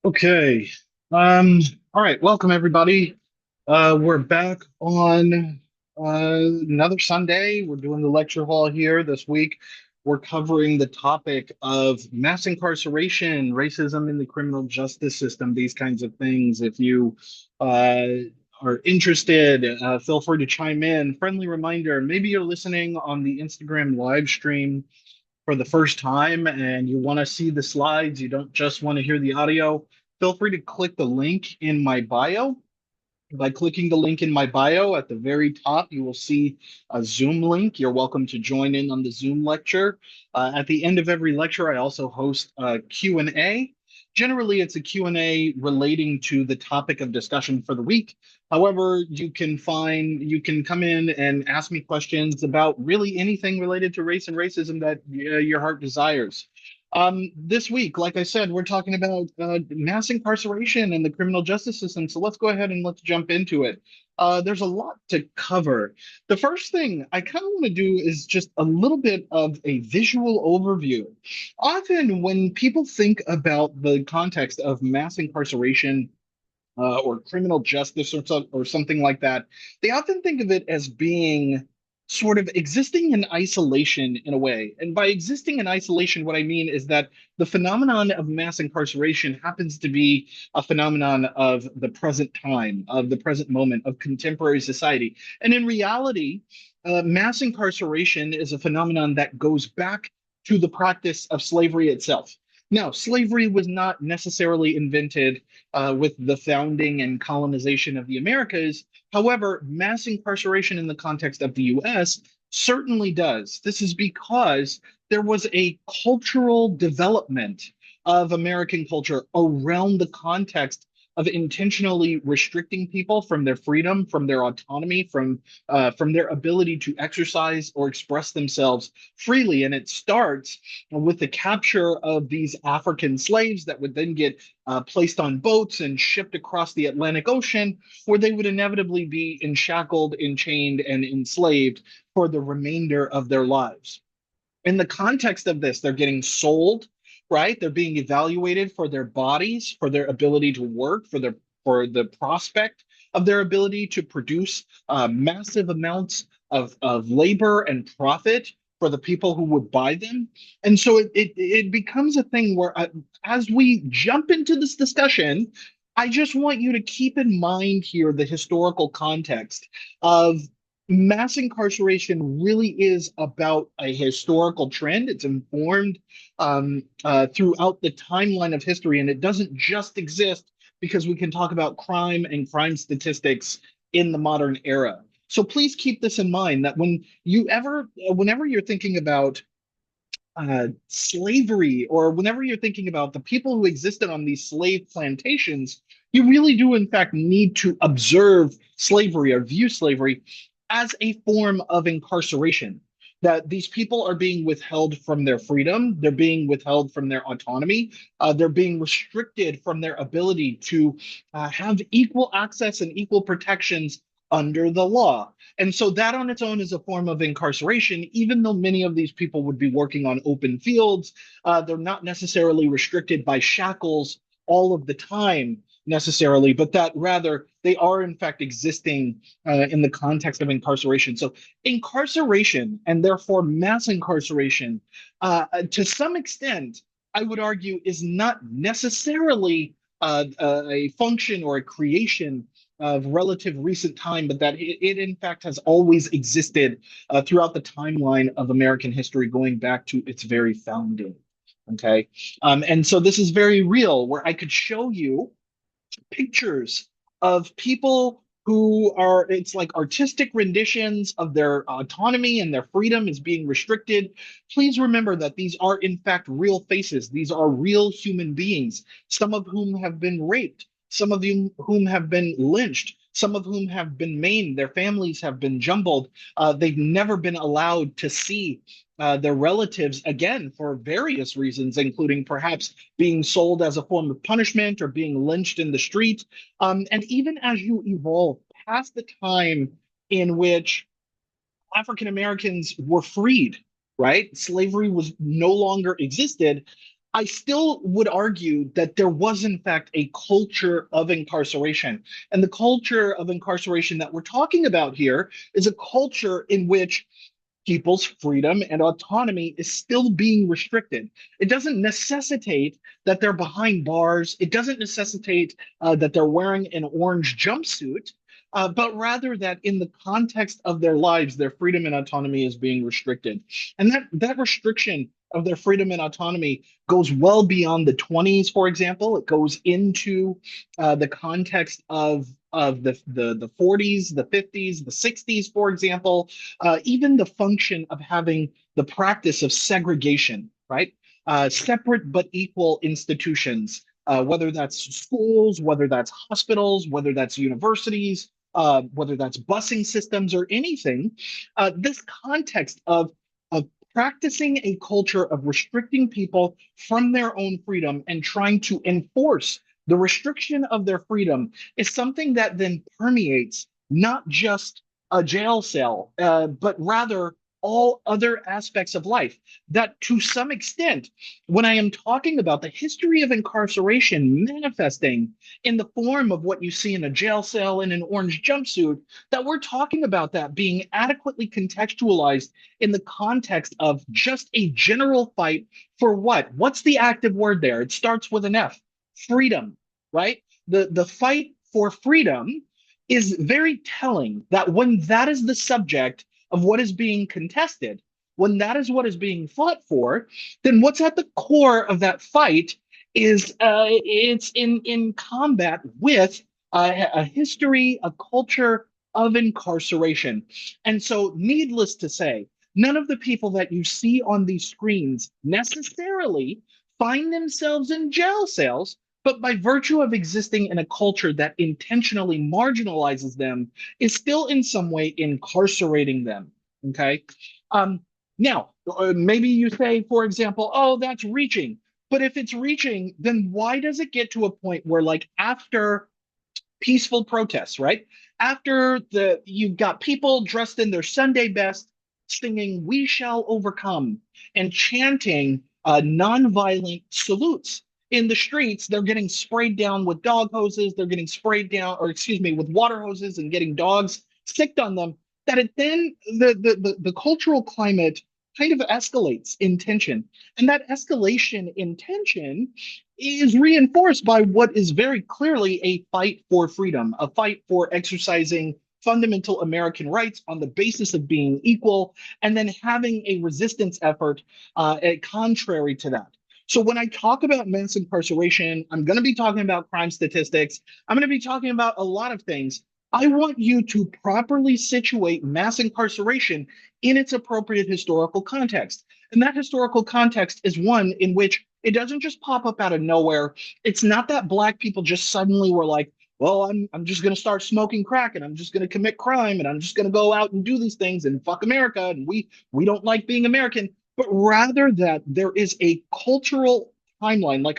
Okay. Um, all right, welcome everybody. We're back on another Sunday. We're doing the lecture hall here this week. We're covering the topic of mass incarceration, racism in the criminal justice system, these kinds of things. If you uh, are interested, feel free to chime in. Friendly reminder, maybe you're listening on the Instagram live stream for the first time and you want to see the slides, you don't just want to hear the audio, feel free to click the link in my bio. By clicking the link in my bio at the very top, you will see a Zoom link. You're welcome to join in on the Zoom lecture. At the end of every lecture, I also host a Q&A. Generally, it's a Q&A relating to the topic of discussion for the week. However, you can come in and ask me questions about really anything related to race and racism that your heart desires. This week, like I said, we're talking about mass incarceration and the criminal justice system. So let's go ahead and let's jump into it. There's a lot to cover. The first thing I kind of want to do is just a little bit of a visual overview. Often, when people think about the context of mass incarceration, or criminal justice or something like that, they often think of it as being sort of existing in isolation in a way. And by existing in isolation, what I mean is that the phenomenon of mass incarceration happens to be a phenomenon of the present time, of the present moment, of contemporary society. And in reality, mass incarceration is a phenomenon that goes back to the practice of slavery itself. Now, slavery was not necessarily invented with the founding and colonization of the Americas. However, mass incarceration in the context of the US certainly does. This is because there was a cultural development of American culture around the context of intentionally restricting people from their freedom, from their autonomy, from their ability to exercise or express themselves freely. And it starts with the capture of these African slaves that would then get placed on boats and shipped across the Atlantic Ocean, where they would inevitably be enshackled, enchained, and enslaved for the remainder of their lives. In the context of this, they're getting sold, right? They're being evaluated for their bodies, for their ability to work, for the prospect of their ability to produce massive amounts of labor and profit for the people who would buy them. And so it becomes a thing where, as we jump into this discussion, I just want you to keep in mind here the historical context of mass incarceration really is about a historical trend. It's informed throughout the timeline of history, and it doesn't just exist because we can talk about crime and crime statistics in the modern era. So please keep this in mind that whenever you're thinking about slavery, or whenever you're thinking about the people who existed on these slave plantations, you really do, in fact, need to observe slavery or view slavery as a form of incarceration. That these people are being withheld from their freedom, they're being withheld from their autonomy, they're being restricted from their ability to have equal access and equal protections under the law. And so that on its own is a form of incarceration, even though many of these people would be working on open fields. They're not necessarily restricted by shackles all of the time necessarily, but that rather they are in fact existing in the context of incarceration. So incarceration, and therefore mass incarceration, to some extent, I would argue, is not necessarily a function or a creation of relative recent time, but that it in fact has always existed throughout the timeline of American history, going back to its very founding. Okay. And so this is very real, where I could show you pictures of people who are, it's like artistic renditions of their autonomy and their freedom is being restricted. Please remember that these are in fact real faces. These are real human beings, some of whom have been raped, some of whom have been lynched, some of whom have been maimed, their families have been jumbled. They've never been allowed to see their relatives again for various reasons, including perhaps being sold as a form of punishment or being lynched in the street. And even as you evolve past the time in which African Americans were freed, right? Slavery was no longer existed. I still would argue that there was, in fact, a culture of incarceration. And the culture of incarceration that we're talking about here is a culture in which people's freedom and autonomy is still being restricted. It doesn't necessitate that they're behind bars. It doesn't necessitate that they're wearing an orange jumpsuit, but rather that in the context of their lives, their freedom and autonomy is being restricted. And that restriction of their freedom and autonomy goes well beyond the 20s, for example. It goes into the context of the 40s, the 50s, the 60s, for example, even the function of having the practice of segregation, right? Separate but equal institutions, whether that's schools, whether that's hospitals, whether that's universities, whether that's busing systems or anything. This context of practicing a culture of restricting people from their own freedom and trying to enforce the restriction of their freedom is something that then permeates not just a jail cell, but rather all other aspects of life. That to some extent, when I am talking about the history of incarceration manifesting in the form of what you see in a jail cell in an orange jumpsuit, that we're talking about that being adequately contextualized in the context of just a general fight for what? What's the active word there? It starts with an F, freedom, right? The fight for freedom is very telling that when that is the subject of what is being contested, when that is what is being fought for, then what's at the core of that fight is it's in combat with a history, a culture of incarceration. And so, needless to say, none of the people that you see on these screens necessarily find themselves in jail cells, but by virtue of existing in a culture that intentionally marginalizes them, is still in some way incarcerating them. Okay. Um, Now, maybe you say, for example, oh, that's reaching. But if it's reaching, then why does it get to a point where, like, after peaceful protests, right? After you've got people dressed in their Sunday best singing "We Shall Overcome" and chanting nonviolent salutes in the streets, they're getting sprayed down with dog hoses, they're getting sprayed down, or excuse me, with water hoses and getting dogs sicked on them. That it then the cultural climate kind of escalates in tension. And that escalation in tension is reinforced by what is very clearly a fight for freedom, a fight for exercising fundamental American rights on the basis of being equal, and then having a resistance effort contrary to that. So when I talk about mass incarceration, I'm going to be talking about crime statistics. I'm going to be talking about a lot of things. I want you to properly situate mass incarceration in its appropriate historical context. And that historical context is one in which it doesn't just pop up out of nowhere. It's not that Black people just suddenly were like, well, I'm just going to start smoking crack and I'm just going to commit crime and I'm just going to go out and do these things and fuck America and we don't like being American, but rather that there is a cultural timeline, like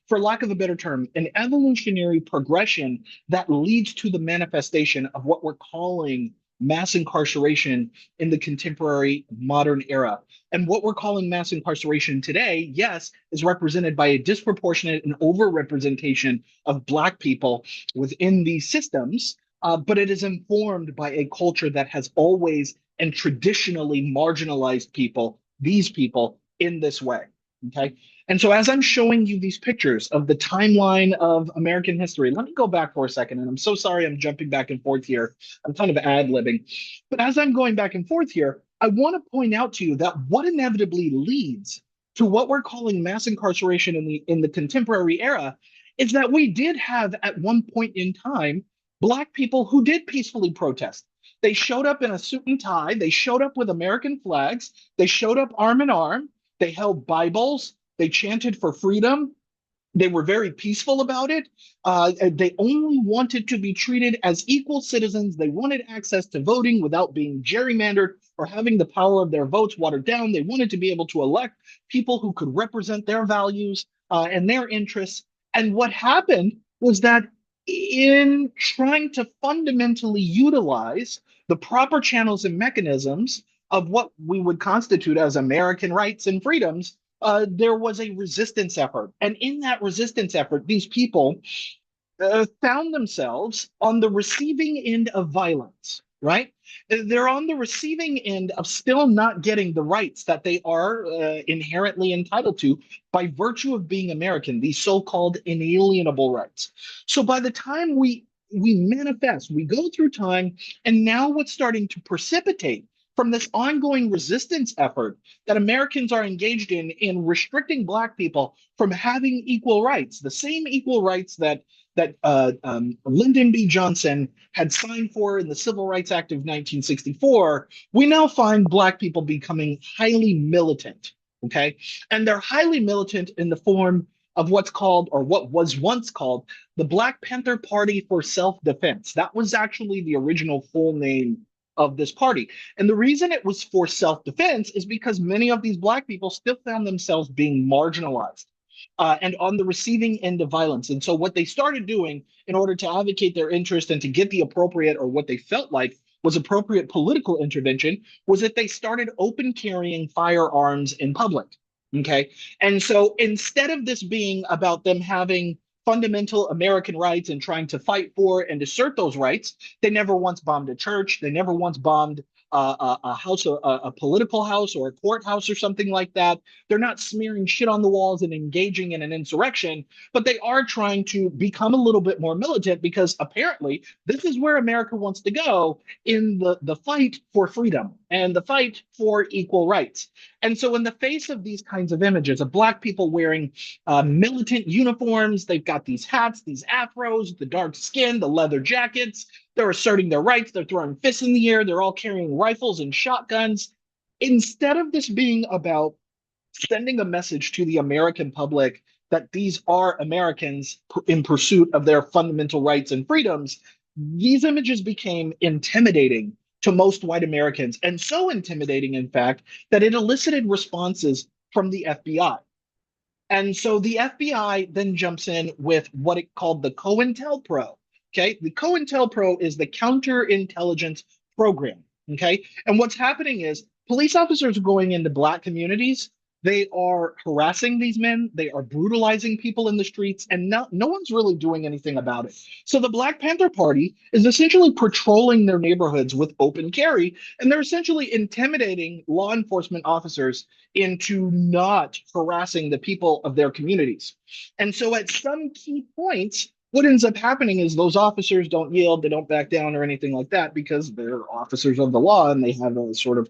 for lack of a better term, an evolutionary progression that leads to the manifestation of what we're calling mass incarceration in the contemporary modern era. And what we're calling mass incarceration today, yes, is represented by a disproportionate and overrepresentation of Black people within these systems, but it is informed by a culture that has always and traditionally marginalized people, these people, in this way. Okay. And so, as I'm showing you these pictures of the timeline of American history, let me go back for a second. And I'm so sorry I'm jumping back and forth here. I'm kind of ad-libbing. But as I'm going back and forth here, I want to point out to you that what inevitably leads to what we're calling mass incarceration in the contemporary era is that we did have at one point in time Black people who did peacefully protest. They showed up in a suit and tie. They showed up with American flags. They showed up arm in arm. They held Bibles. They chanted for freedom. They were very peaceful about it. They only wanted to be treated as equal citizens. They wanted access to voting without being gerrymandered or having the power of their votes watered down. They wanted to be able to elect people who could represent their values and their interests. And what happened was that in trying to fundamentally utilize the proper channels and mechanisms of what we would constitute as American rights and freedoms, there was a resistance effort. And in that resistance effort, these people found themselves on the receiving end of violence, right? They're on the receiving end of still not getting the rights that they are inherently entitled to by virtue of being American, these so-called inalienable rights. So by the time we manifest, we go through time, and now what's starting to precipitate from this ongoing resistance effort that Americans are engaged in restricting Black people from having equal rights, the same equal rights that Lyndon B. Johnson had signed for in the Civil Rights Act of 1964, we now find Black people becoming highly militant. Okay. And they're highly militant in the form of what's called, or what was once called, the Black Panther Party for Self Defense. That was actually the original full name of this party. And the reason it was for self defense is because many of these Black people still found themselves being marginalized and on the receiving end of violence. And so, what they started doing in order to advocate their interest and to get the appropriate, or what they felt like was appropriate political intervention, was that they started open carrying firearms in public. Okay. And so, instead of this being about them having fundamental American rights and trying to fight for and assert those rights, they never once bombed a church. They never once bombed a house, a political house, or a courthouse, or something like that. They're not smearing shit on the walls and engaging in an insurrection, but they are trying to become a little bit more militant because apparently this is where America wants to go in the fight for freedom and the fight for equal rights. And so, in the face of these kinds of images of Black people wearing militant uniforms, they've got these hats, these afros, the dark skin, the leather jackets, they're asserting their rights, they're throwing fists in the air, they're all carrying rifles and shotguns. Instead of this being about sending a message to the American public that these are Americans in pursuit of their fundamental rights and freedoms, these images became intimidating to most white Americans, and so intimidating, in fact, that it elicited responses from the FBI. And so the FBI then jumps in with what it called the COINTELPRO. Okay, the COINTELPRO is the counterintelligence program. Okay, and what's happening is police officers are going into Black communities. They are harassing these men. They are brutalizing people in the streets, and no one's really doing anything about it. So the Black Panther Party is essentially patrolling their neighborhoods with open carry, and they're essentially intimidating law enforcement officers into not harassing the people of their communities. And so at some key points, what ends up happening is those officers don't yield, they don't back down or anything like that because they're officers of the law and they have a sort of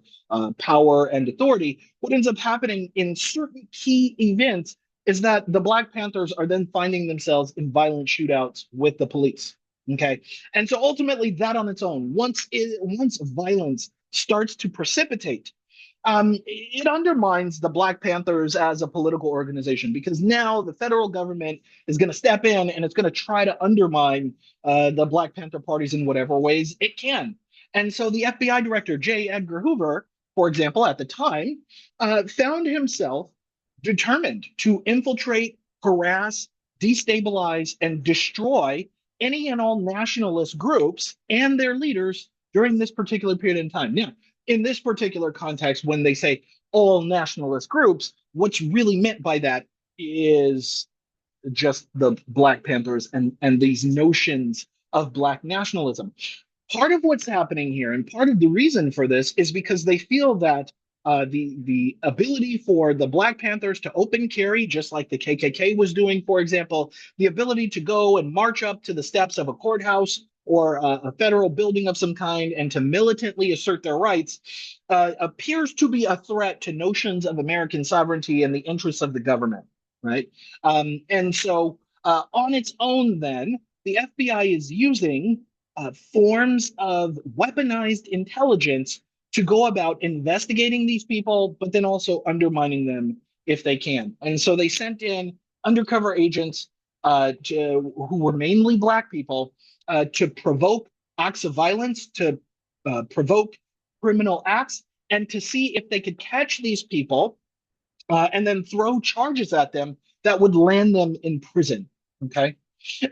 power and authority. What ends up happening in certain key events is that the Black Panthers are then finding themselves in violent shootouts with the police. Okay. And so ultimately, that on its own, once violence starts to precipitate, it undermines the Black Panthers as a political organization because now the federal government is going to step in and it's going to try to undermine the Black Panther parties in whatever ways it can. And so the FBI director, J. Edgar Hoover, for example, at the time, found himself determined to infiltrate, harass, destabilize, and destroy any and all nationalist groups and their leaders during this particular period in time. Now, in this particular context, when they say all nationalist groups, what's really meant by that is just the Black Panthers and these notions of Black nationalism. Part of what's happening here, and part of the reason for this, is because they feel that the ability for the Black Panthers to open carry, just like the KKK was doing, for example, the ability to go and march up to the steps of a courthouse or a federal building of some kind and to militantly assert their rights appears to be a threat to notions of American sovereignty and the interests of the government, right? And so, on its own, then, the FBI is using forms of weaponized intelligence to go about investigating these people, but then also undermining them if they can. And so they sent in undercover agents who were mainly Black people to provoke acts of violence, to provoke criminal acts, and to see if they could catch these people and then throw charges at them that would land them in prison. Okay.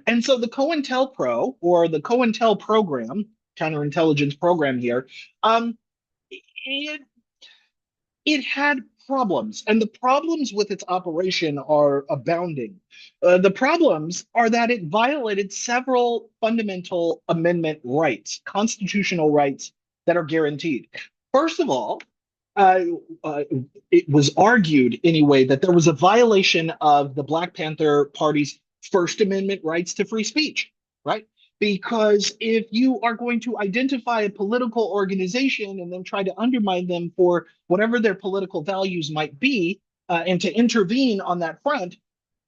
And so the COINTELPRO, or the COINTEL program, counterintelligence program here, it it had problems, and the problems with its operation are abounding. The problems are that it violated several fundamental amendment rights, constitutional rights that are guaranteed. First of all, uh, uh, it was argued anyway that there was a violation of the Black Panther Party's First Amendment rights to free speech, right? Because if you are going to identify a political organization and then try to undermine them for whatever their political values might be, and to intervene on that front,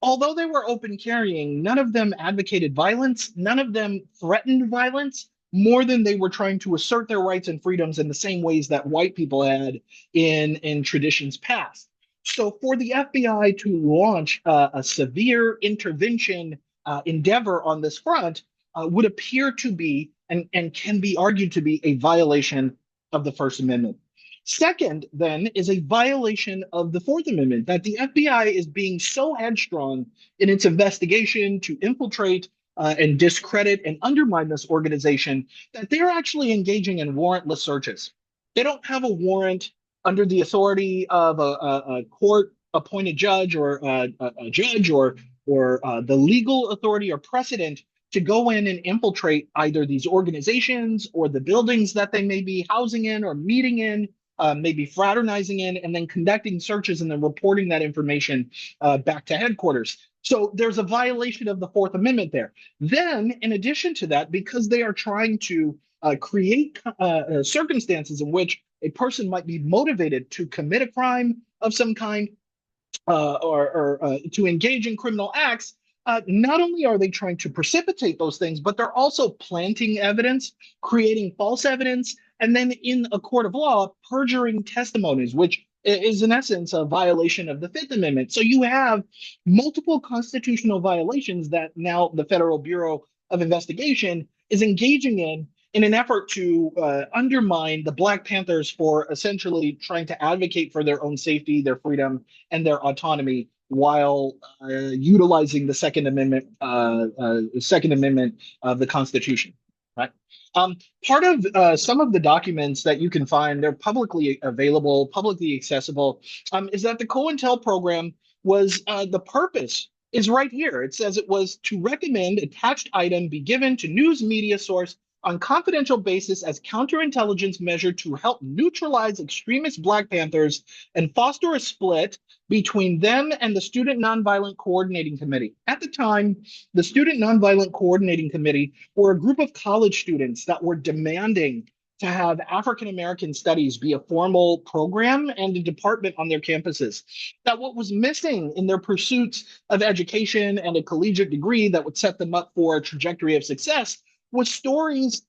although they were open carrying, none of them advocated violence, none of them threatened violence more than they were trying to assert their rights and freedoms in the same ways that white people had in traditions past. So for the FBI to launch a severe intervention endeavor on this front would appear to be and can be argued to be a violation of the First Amendment. Second, then, is a violation of the Fourth Amendment that the FBI is being so headstrong in its investigation to infiltrate and discredit and undermine this organization that they're actually engaging in warrantless searches. They don't have a warrant under the authority of a court appointed judge or a judge or the legal authority or precedent to go in and infiltrate either these organizations or the buildings that they may be housing in or meeting in, maybe fraternizing in, and then conducting searches and then reporting that information back to headquarters. So there's a violation of the Fourth Amendment there. Then, in addition to that, because they are trying to create circumstances in which a person might be motivated to commit a crime of some kind or to engage in criminal acts, not only are they trying to precipitate those things, but they're also planting evidence, creating false evidence, and then in a court of law, perjuring testimonies, which is in essence a violation of the Fifth Amendment. So you have multiple constitutional violations that now the Federal Bureau of Investigation is engaging in an effort to undermine the Black Panthers for essentially trying to advocate for their own safety, their freedom, and their autonomy while utilizing the Second Amendment of the Constitution. Right. Part of some of the documents that you can find, they're publicly available, publicly accessible, is that the COINTEL program was the purpose is right here. It says it was to recommend attached item be given to news media source on confidential basis as counterintelligence measure to help neutralize extremist Black Panthers and foster a split between them and the Student Nonviolent Coordinating Committee. At the time, the Student Nonviolent Coordinating Committee were a group of college students that were demanding to have African American studies be a formal program and a department on their campuses. That what was missing in their pursuits of education and a collegiate degree that would set them up for a trajectory of success was stories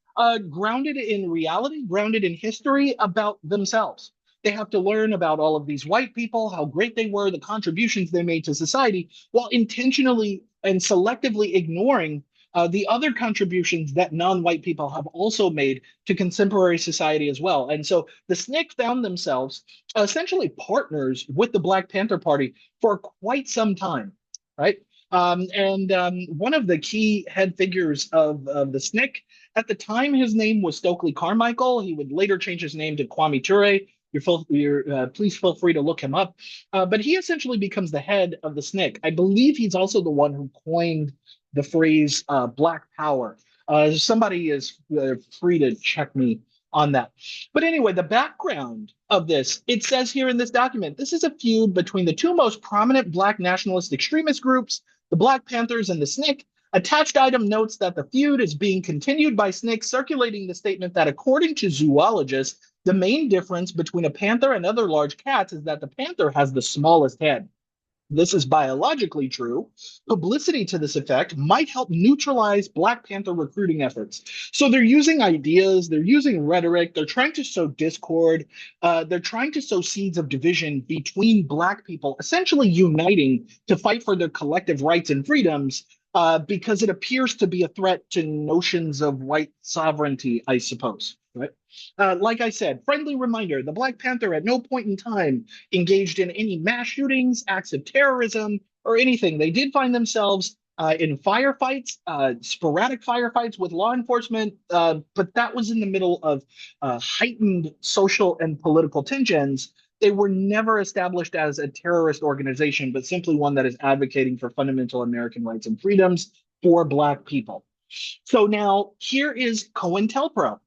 grounded in reality, grounded in history about themselves. They have to learn about all of these white people, how great they were, the contributions they made to society, while intentionally and selectively ignoring the other contributions that non-white people have also made to contemporary society as well. And so the SNCC found themselves essentially partners with the Black Panther Party for quite some time, right? One of the key head figures of the SNCC at the time, his name was Stokely Carmichael. He would later change his name to Kwame Ture. Please feel free to look him up. But he essentially becomes the head of the SNCC. I believe he's also the one who coined the phrase Black Power. Somebody is free to check me on that. But anyway, the background of this, it says here in this document, this is a feud between the two most prominent Black nationalist extremist groups, the Black Panthers and the SNCC. Attached item notes that the feud is being continued by SNCC, circulating the statement that according to zoologists, the main difference between a panther and other large cats is that the panther has the smallest head. This is biologically true. Publicity to this effect might help neutralize Black Panther recruiting efforts. So they're using ideas, they're using rhetoric, they're trying to sow discord, they're trying to sow seeds of division between Black people, essentially uniting to fight for their collective rights and freedoms, because it appears to be a threat to notions of white sovereignty, I suppose. Right? Like I said, friendly reminder, the Black Panther at no point in time engaged in any mass shootings, acts of terrorism, or anything. They did find themselves in firefights, sporadic firefights with law enforcement, but that was in the middle of heightened social and political tensions They were never established as a terrorist organization, but simply one that is advocating for fundamental American rights and freedoms for Black people. So now here is COINTELPRO,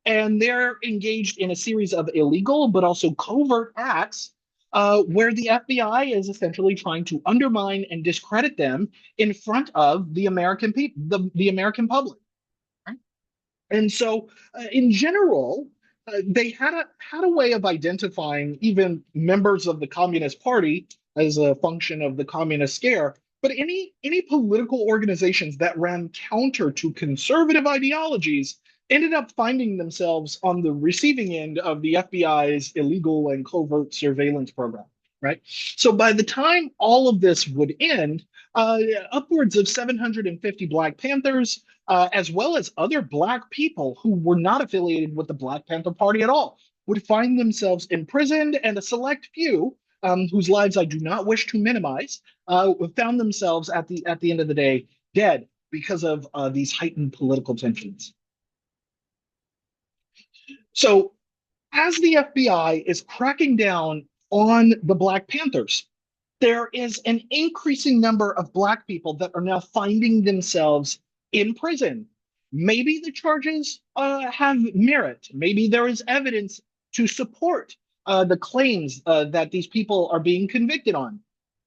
and they're engaged in a series of illegal but also covert acts where the FBI is essentially trying to undermine and discredit them in front of the American people, the American public. Right? And so, in general, they had a way of identifying even members of the Communist Party as a function of the communist scare. But any political organizations that ran counter to conservative ideologies ended up finding themselves on the receiving end of the FBI's illegal and covert surveillance program. Right. So by the time all of this would end, upwards of 750 Black Panthers as well as other Black people who were not affiliated with the Black Panther Party at all, would find themselves imprisoned, and a select few, whose lives I do not wish to minimize, found themselves at the end of the day dead because of these heightened political tensions. So, as the FBI is cracking down on the Black Panthers, there is an increasing number of Black people that are now finding themselves in prison. Maybe the charges have merit. Maybe there is evidence to support the claims that these people are being convicted on.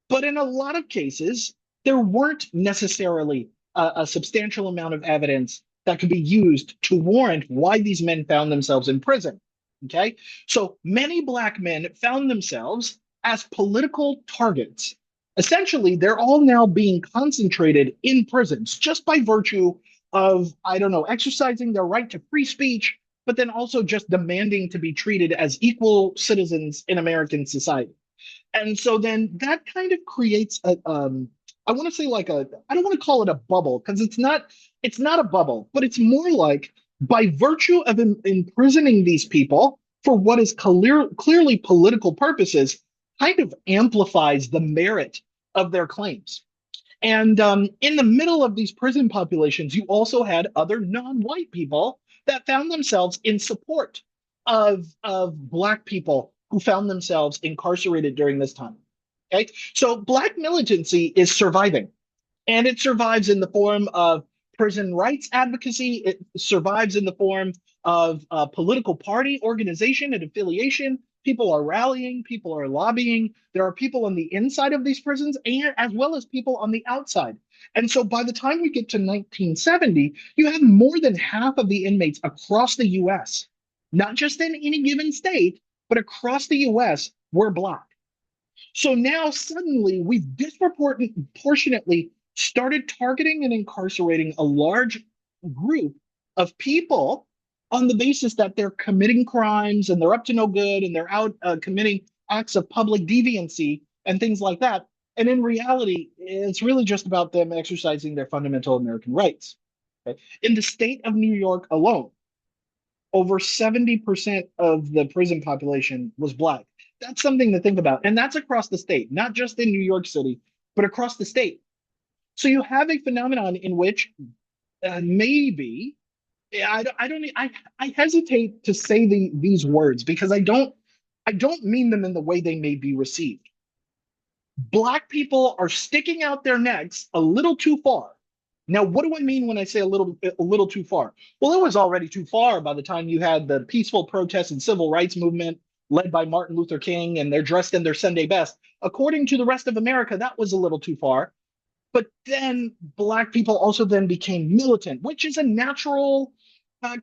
But in a lot of cases, there weren't necessarily a substantial amount of evidence that could be used to warrant why these men found themselves in prison. Okay, so many Black men found themselves as political targets. Essentially, they're all now being concentrated in prisons just by virtue of, I don't know, exercising their right to free speech, but then also just demanding to be treated as equal citizens in American society. And so then that kind of creates a, I want to say like a, I don't want to call it a bubble because it's not a bubble, but it's more like by virtue of imprisoning these people for what is clearly political purposes, kind of amplifies the merit of their claims. And in the middle of these prison populations, you also had other non-white people that found themselves in support of Black people who found themselves incarcerated during this time. Okay, so Black militancy is surviving, and it survives in the form of prison rights advocacy. It survives in the form of political party organization and affiliation. People are rallying, people are lobbying. There are people on the inside of these prisons, and as well as people on the outside. And so by the time we get to 1970, you have more than half of the inmates across the US, not just in any given state, but across the US, were Black. So now suddenly we've disproportionately started targeting and incarcerating a large group of people on the basis that they're committing crimes and they're up to no good and they're out committing acts of public deviancy and things like that. And in reality, it's really just about them exercising their fundamental American rights. Okay? In the state of New York alone, over 70% of the prison population was Black. That's something to think about. And that's across the state, not just in New York City, but across the state. So you have a phenomenon in which maybe I hesitate to say these words because I don't mean them in the way they may be received. Black people are sticking out their necks a little too far. Now, what do I mean when I say a little too far? Well, it was already too far by the time you had the peaceful protest and civil rights movement led by Martin Luther King, and they're dressed in their Sunday best. According to the rest of America, that was a little too far. But then Black people also then became militant, which is a natural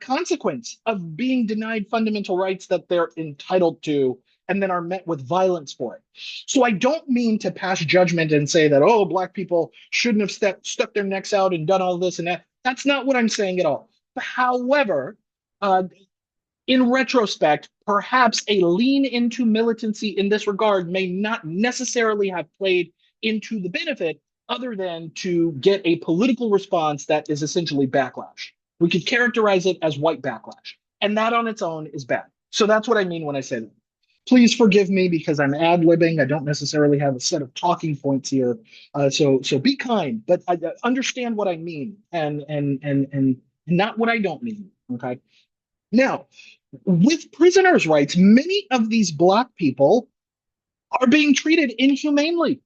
consequence of being denied fundamental rights that they're entitled to and then are met with violence for it. So I don't mean to pass judgment and say that, oh, Black people shouldn't have stuck their necks out and done all this and that. That's not what I'm saying at all. However, in retrospect, perhaps a lean into militancy in this regard may not necessarily have played into the benefit other than to get a political response that is essentially backlash. We could characterize it as white backlash, and that on its own is bad. So that's what I mean when I say that. Please forgive me because I'm ad-libbing. I don't necessarily have a set of talking points here. So be kind, but understand what I mean and not what I don't mean. Okay. Now, with prisoners' rights, many of these Black people are being treated inhumanely.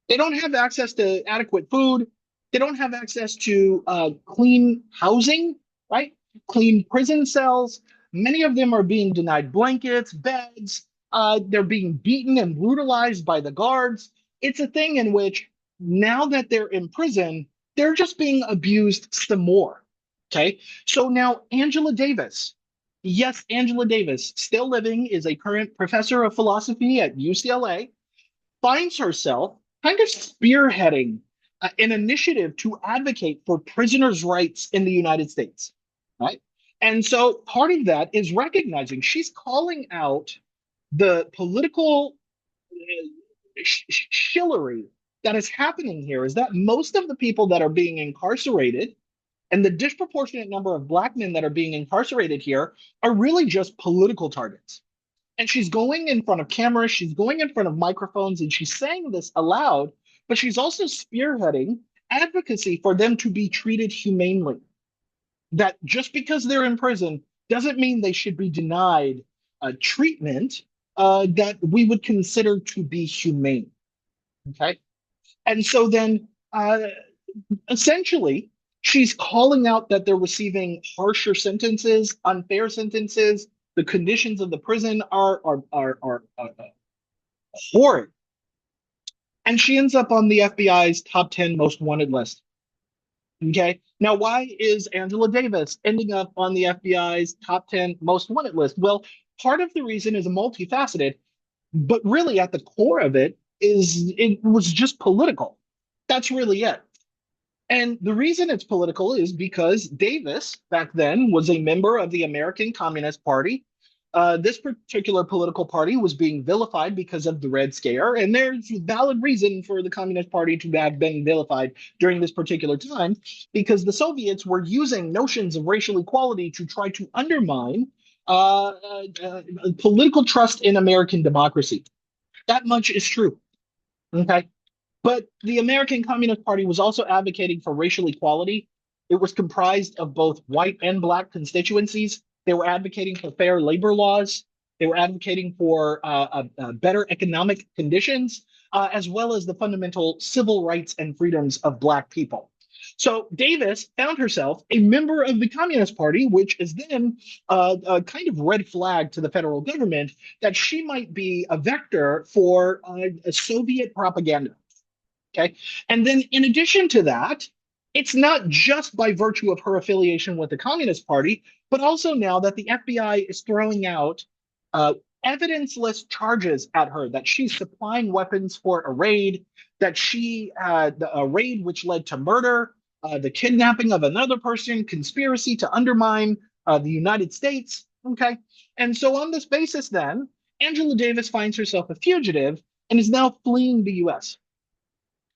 They don't have access to adequate food. They don't have access to clean housing, right? Clean prison cells. Many of them are being denied blankets, beds. They're being beaten and brutalized by the guards. It's a thing in which now that they're in prison, they're just being abused some more. Okay. So now Angela Davis, yes, Angela Davis, still living, is a current professor of philosophy at UCLA, finds herself kind of spearheading an initiative to advocate for prisoners' rights in the United States, right? And so part of that is recognizing she's calling out the political shillery that is happening here is that most of the people that are being incarcerated and the disproportionate number of black men that are being incarcerated here are really just political targets. And she's going in front of cameras, she's going in front of microphones, and she's saying this aloud, but she's also spearheading advocacy for them to be treated humanely. That just because they're in prison doesn't mean they should be denied treatment that we would consider to be humane. Okay. And so then essentially, she's calling out that they're receiving harsher sentences, unfair sentences. The conditions of the prison are horrid. And she ends up on the FBI's top 10 most wanted list. Okay. Now, why is Angela Davis ending up on the FBI's top 10 most wanted list? Well, part of the reason is multifaceted, but really at the core of it is it was just political. That's really it. And the reason it's political is because Davis, back then, was a member of the American Communist Party. This particular political party was being vilified because of the Red Scare, and there's valid reason for the Communist Party to have been vilified during this particular time, because the Soviets were using notions of racial equality to try to undermine political trust in American democracy. That much is true. Okay. But the American Communist Party was also advocating for racial equality. It was comprised of both white and black constituencies. They were advocating for fair labor laws. They were advocating for better economic conditions, as well as the fundamental civil rights and freedoms of black people. So Davis found herself a member of the Communist Party, which is then a kind of red flag to the federal government that she might be a vector for Soviet propaganda. Okay. And then in addition to that, it's not just by virtue of her affiliation with the Communist Party, but also now that the FBI is throwing out uh, evidence-less charges at her that she's supplying weapons for a raid, that she a raid which led to murder, the kidnapping of another person, conspiracy to undermine the United States. Okay. And so on this basis, then, Angela Davis finds herself a fugitive and is now fleeing the US.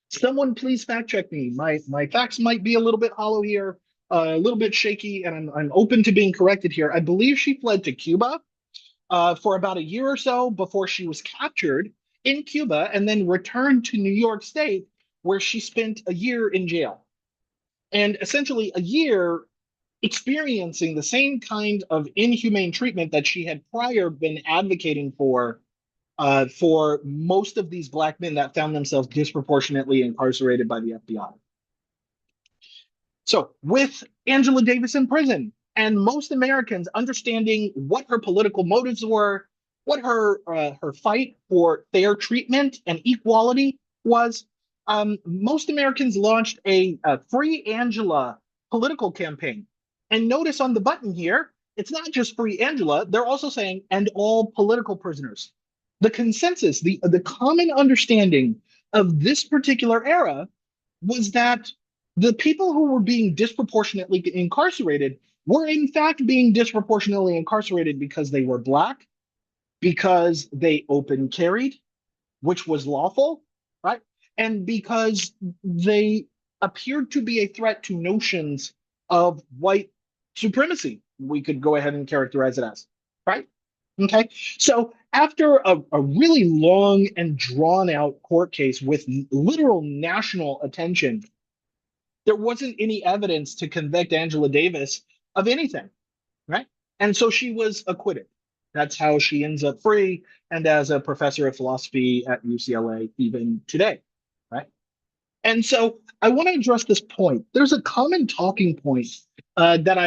Someone please fact check me. My facts might be a little bit hollow here, a little bit shaky, and I'm open to being corrected here. I believe she fled to Cuba for about a year or so before she was captured in Cuba and then returned to New York State, where she spent a year in jail. And essentially a year experiencing the same kind of inhumane treatment that she had prior been advocating for most of these black men that found themselves disproportionately incarcerated by the FBI. So, with Angela Davis in prison, and most Americans understanding what her political motives were, what her fight for fair treatment and equality was, most Americans launched a Free Angela political campaign. And notice on the button here, it's not just Free Angela, they're also saying, and all political prisoners. The consensus, the common understanding of this particular era was that the people who were being disproportionately incarcerated were in fact being disproportionately incarcerated because they were black, because they open carried, which was lawful, right? And because they appeared to be a threat to notions of white supremacy. We could go ahead and characterize it as, right? Okay. So after a really long and drawn out court case with literal national attention, there wasn't any evidence to convict Angela Davis of anything, right? And so she was acquitted. That's how she ends up free and as a professor of philosophy at UCLA even today, right? And so I want to address this point. There's a common talking point that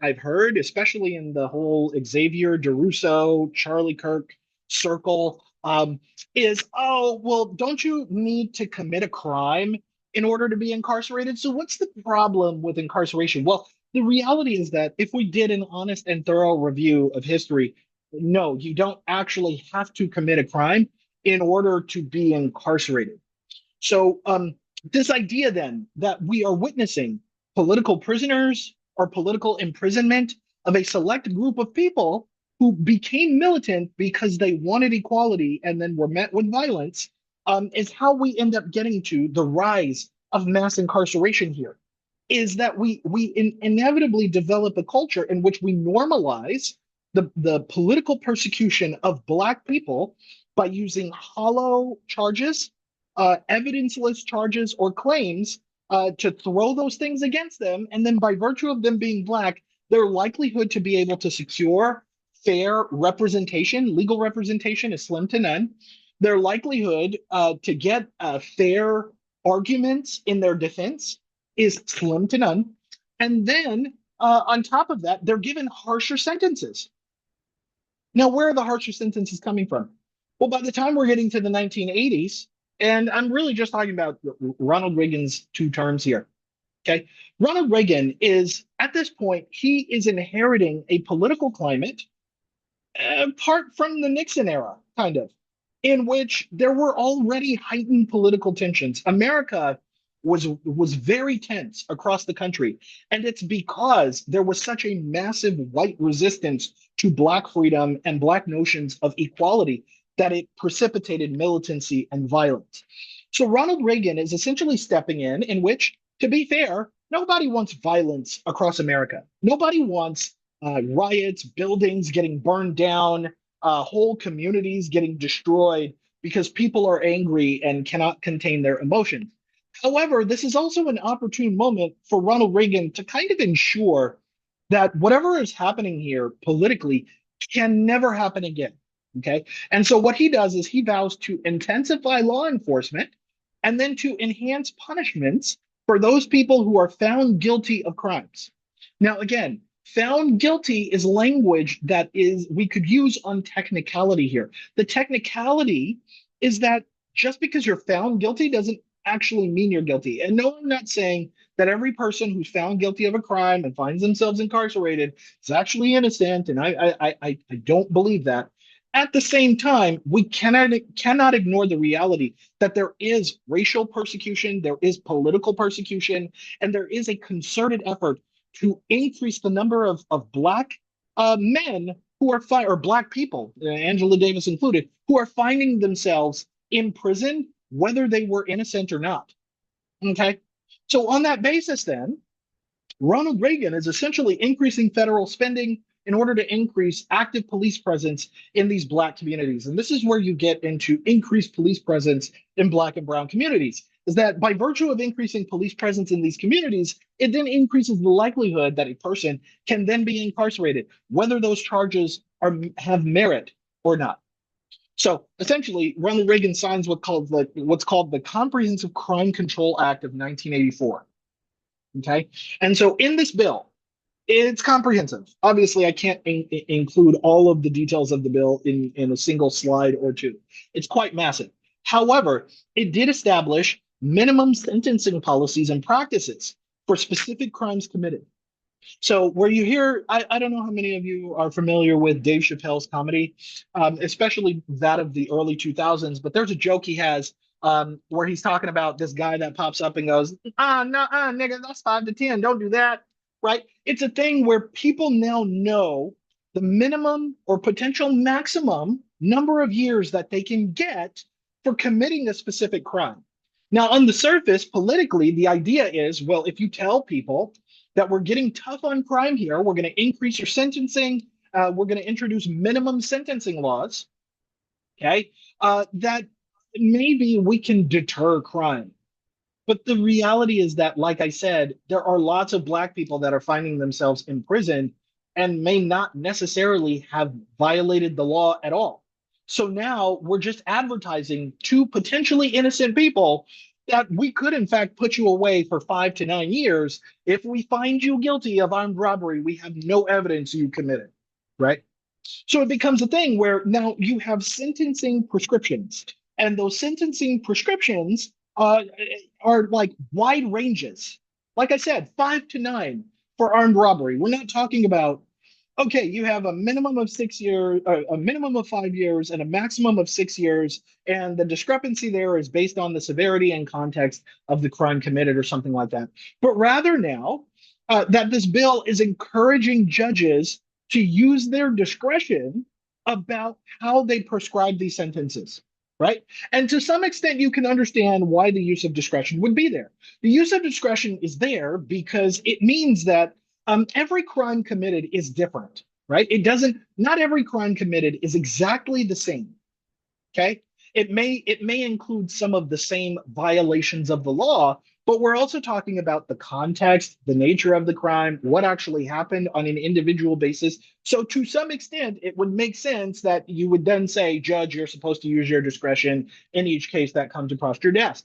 I've heard, especially in the whole Xavier DeRusso, Charlie Kirk circle, is, oh, well, don't you need to commit a crime in order to be incarcerated? So what's the problem with incarceration? Well, the reality is that if we did an honest and thorough review of history, no, you don't actually have to commit a crime in order to be incarcerated. So, this idea then that we are witnessing political prisoners or political imprisonment of a select group of people who became militant because they wanted equality and then were met with violence, is how we end up getting to the rise of mass incarceration here. Is that inevitably develop a culture in which we normalize the political persecution of Black people by using hollow charges, evidenceless charges or claims to throw those things against them. And then by virtue of them being Black, their likelihood to be able to secure fair representation, legal representation is slim to none. Their likelihood to get fair arguments in their defense is slim to none. And then on top of that, they're given harsher sentences. Now, where are the harsher sentences coming from? Well, by the time we're getting to the 1980s, and I'm really just talking about Ronald Reagan's two terms here. Okay. Ronald Reagan is, at this point, he is inheriting a political climate apart from the Nixon era, kind of, in which there were already heightened political tensions. America was very tense across the country, and it's because there was such a massive white resistance to Black freedom and Black notions of equality that it precipitated militancy and violence. So Ronald Reagan is essentially stepping in which, to be fair, nobody wants violence across America. Nobody wants riots, buildings getting burned down, whole communities getting destroyed because people are angry and cannot contain their emotions. However, this is also an opportune moment for Ronald Reagan to kind of ensure that whatever is happening here politically can never happen again. Okay. And so what he does is he vows to intensify law enforcement and then to enhance punishments for those people who are found guilty of crimes. Now, again, found guilty is language that is we could use on technicality here. The technicality is that just because you're found guilty doesn't actually mean you're guilty. And no, I'm not saying that every person who's found guilty of a crime and finds themselves incarcerated is actually innocent, and I don't believe that. At the same time, we cannot ignore the reality that there is racial persecution, there is political persecution, and there is a concerted effort to increase the number of Black men who are or Black people, Angela Davis included, who are finding themselves in prison, whether they were innocent or not. Okay. So, on that basis, then, Ronald Reagan is essentially increasing federal spending in order to increase active police presence in these Black communities. And this is where you get into increased police presence in Black and Brown communities, is that by virtue of increasing police presence in these communities, it then increases the likelihood that a person can then be incarcerated, whether those charges have merit or not. So essentially, Ronald Reagan signs what's called the Comprehensive Crime Control Act of 1984. Okay. And so in this bill, it's comprehensive. Obviously, I can't include all of the details of the bill in a single slide or two. It's quite massive. However, it did establish minimum sentencing policies and practices for specific crimes committed. So where you hear, I don't know how many of you are familiar with Dave Chappelle's comedy, especially that of the early 2000s, but there's a joke he has where he's talking about this guy that pops up and goes, no, nigga, that's 5 to 10. Don't do that. Right? It's a thing where people now know the minimum or potential maximum number of years that they can get for committing a specific crime. Now, on the surface, politically, the idea is, well, if you tell people that we're getting tough on crime here, we're going to increase your sentencing, we're going to introduce minimum sentencing laws, okay, that maybe we can deter crime. But the reality is that, like I said, there are lots of Black people that are finding themselves in prison, and may not necessarily have violated the law at all. So now we're just advertising to potentially innocent people that we could, in fact, put you away for 5 to 9 years if we find you guilty of armed robbery. We have no evidence you committed, right? So it becomes a thing where now you have sentencing prescriptions, and those sentencing prescriptions are like wide ranges. Like I said, 5 to 9 for armed robbery. We're not talking about, okay, you have a minimum of 6 years, a minimum of 5 years, and a maximum of 6 years, and the discrepancy there is based on the severity and context of the crime committed or something like that. But rather now, that this bill is encouraging judges to use their discretion about how they prescribe these sentences, right? And to some extent, you can understand why the use of discretion would be there. The use of discretion is there because it means that every crime committed is different, right? Not every crime committed is exactly the same. Okay. It may include some of the same violations of the law, but we're also talking about the context, the nature of the crime, what actually happened on an individual basis. So to some extent, it would make sense that you would then say, Judge, you're supposed to use your discretion in each case that comes across your desk.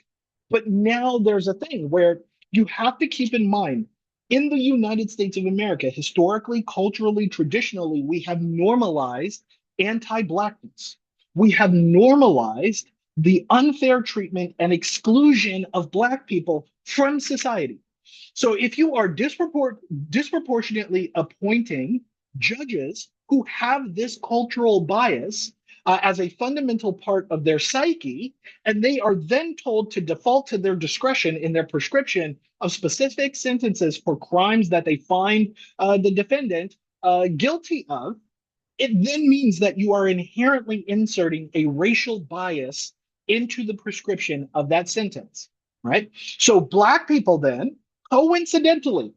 But now there's a thing where you have to keep in mind in the United States of America, historically, culturally, traditionally, we have normalized anti-blackness. We have normalized the unfair treatment and exclusion of Black people from society. So if you are disproportionately appointing judges who have this cultural bias as a fundamental part of their psyche, and they are then told to default to their discretion in their prescription of specific sentences for crimes that they find the defendant guilty of, it then means that you are inherently inserting a racial bias into the prescription of that sentence, right? So Black people then, coincidentally,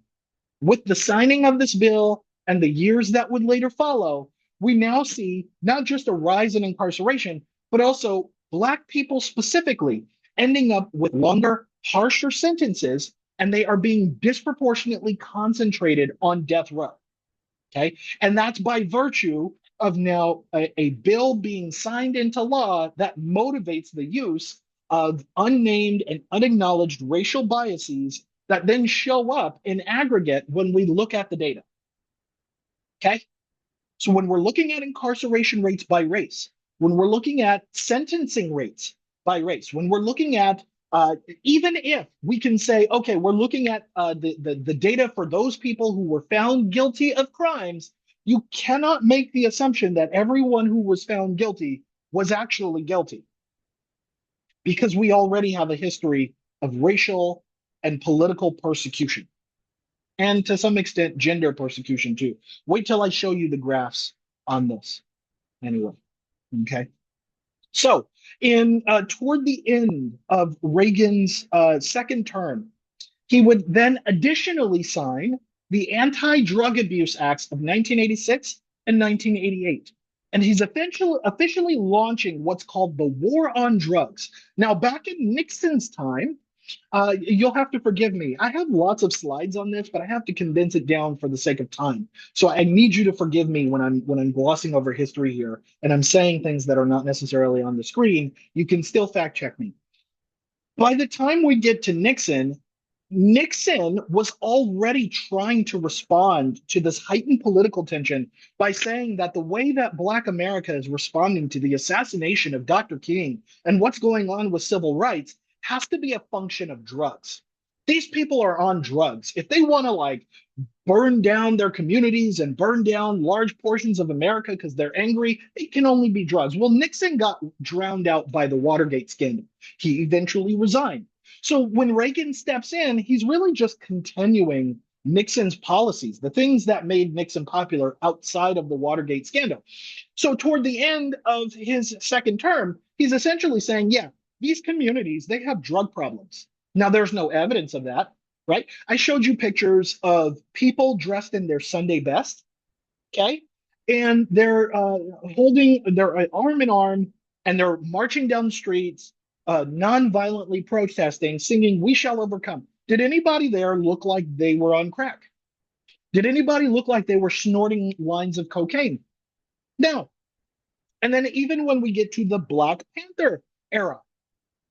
with the signing of this bill and the years that would later follow, we now see not just a rise in incarceration, but also Black people specifically ending up with longer, harsher sentences, and they are being disproportionately concentrated on death row. Okay. And that's by virtue of now a bill being signed into law that motivates the use of unnamed and unacknowledged racial biases that then show up in aggregate when we look at the data. Okay. So when we're looking at incarceration rates by race, when we're looking at sentencing rates by race, when we're looking at even if we can say, okay, we're looking at the data for those people who were found guilty of crimes, you cannot make the assumption that everyone who was found guilty was actually guilty because we already have a history of racial and political persecution, and to some extent, gender persecution too. Wait till I show you the graphs on this. Anyway, okay. So, in toward the end of Reagan's second term, he would then additionally sign the Anti-Drug Abuse Acts of 1986 and 1988. And he's officially launching what's called the War on Drugs. Now, back in Nixon's time, you'll have to forgive me. I have lots of slides on this, but I have to condense it down for the sake of time. So I need you to forgive me when I'm glossing over history here and I'm saying things that are not necessarily on the screen. You can still fact check me. By the time we get to Nixon, Nixon was already trying to respond to this heightened political tension by saying that the way that Black America is responding to the assassination of Dr. King and what's going on with civil rights has to be a function of drugs. These people are on drugs. If they want to like burn down their communities and burn down large portions of America because they're angry, it can only be drugs. Well, Nixon got drowned out by the Watergate scandal. He eventually resigned. So when Reagan steps in, he's really just continuing Nixon's policies, the things that made Nixon popular outside of the Watergate scandal. So toward the end of his second term, he's essentially saying, yeah, these communities, they have drug problems. Now, there's no evidence of that, right? I showed you pictures of people dressed in their Sunday best, okay? And they're holding, they're arm in arm, and they're marching down the streets, non-violently protesting, singing, "We shall overcome." Did anybody there look like they were on crack? Did anybody look like they were snorting lines of cocaine? No. And then even when we get to the Black Panther era,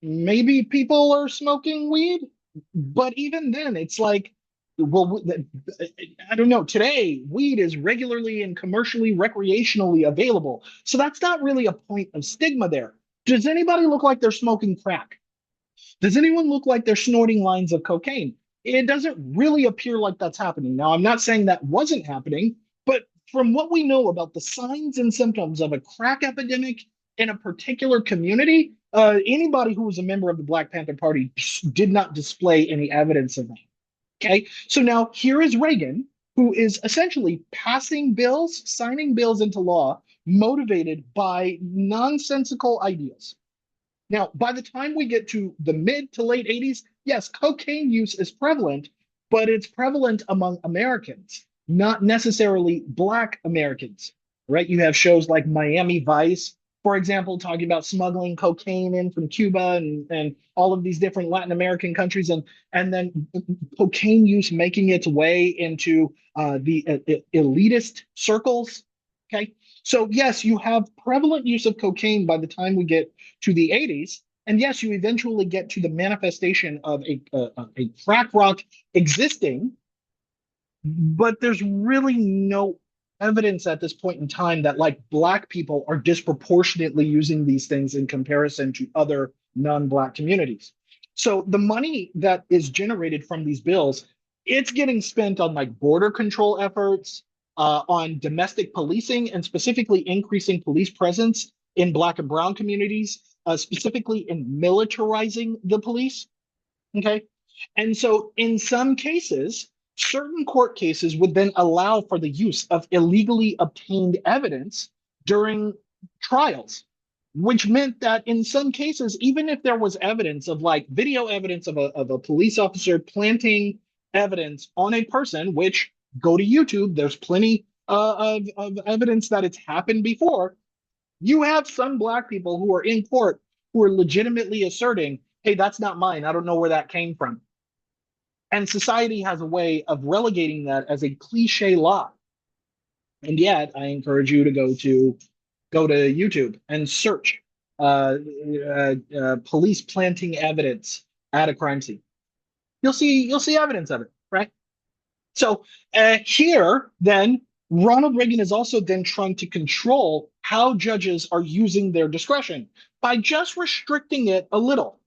maybe people are smoking weed, but even then, it's like, well, I don't know. Today, weed is regularly and commercially, recreationally available. So that's not really a point of stigma there. Does anybody look like they're smoking crack? Does anyone look like they're snorting lines of cocaine? It doesn't really appear like that's happening. Now, I'm not saying that wasn't happening, but from what we know about the signs and symptoms of a crack epidemic in a particular community, anybody who was a member of the Black Panther Party did not display any evidence of that. Okay, so now here is Reagan, who is essentially passing bills, signing bills into law, motivated by nonsensical ideas. Now, by the time we get to the mid to late 80s, yes, cocaine use is prevalent, but it's prevalent among Americans, not necessarily Black Americans, right? You have shows like Miami Vice, for example, talking about smuggling cocaine in from Cuba and all of these different Latin American countries, and then cocaine use making its way into the elitist circles. Okay. So, yes, you have prevalent use of cocaine by the time we get to the 80s. And yes, you eventually get to the manifestation of a crack rock existing, but there's really no evidence at this point in time that like Black people are disproportionately using these things in comparison to other non-Black communities. So the money that is generated from these bills, it's getting spent on like border control efforts, on domestic policing, and specifically increasing police presence in Black and Brown communities, specifically in militarizing the police. Okay. And so in some cases, certain court cases would then allow for the use of illegally obtained evidence during trials, which meant that in some cases, even if there was evidence of like video evidence of a police officer planting evidence on a person, which go to YouTube, there's plenty of evidence that it's happened before. You have some Black people who are in court who are legitimately asserting, hey, that's not mine. I don't know where that came from. And society has a way of relegating that as a cliche lie. And yet, I encourage you to go to YouTube and search police planting evidence at a crime scene. You'll see evidence of it, right? So here, then, Ronald Reagan is also then trying to control how judges are using their discretion by just restricting it a little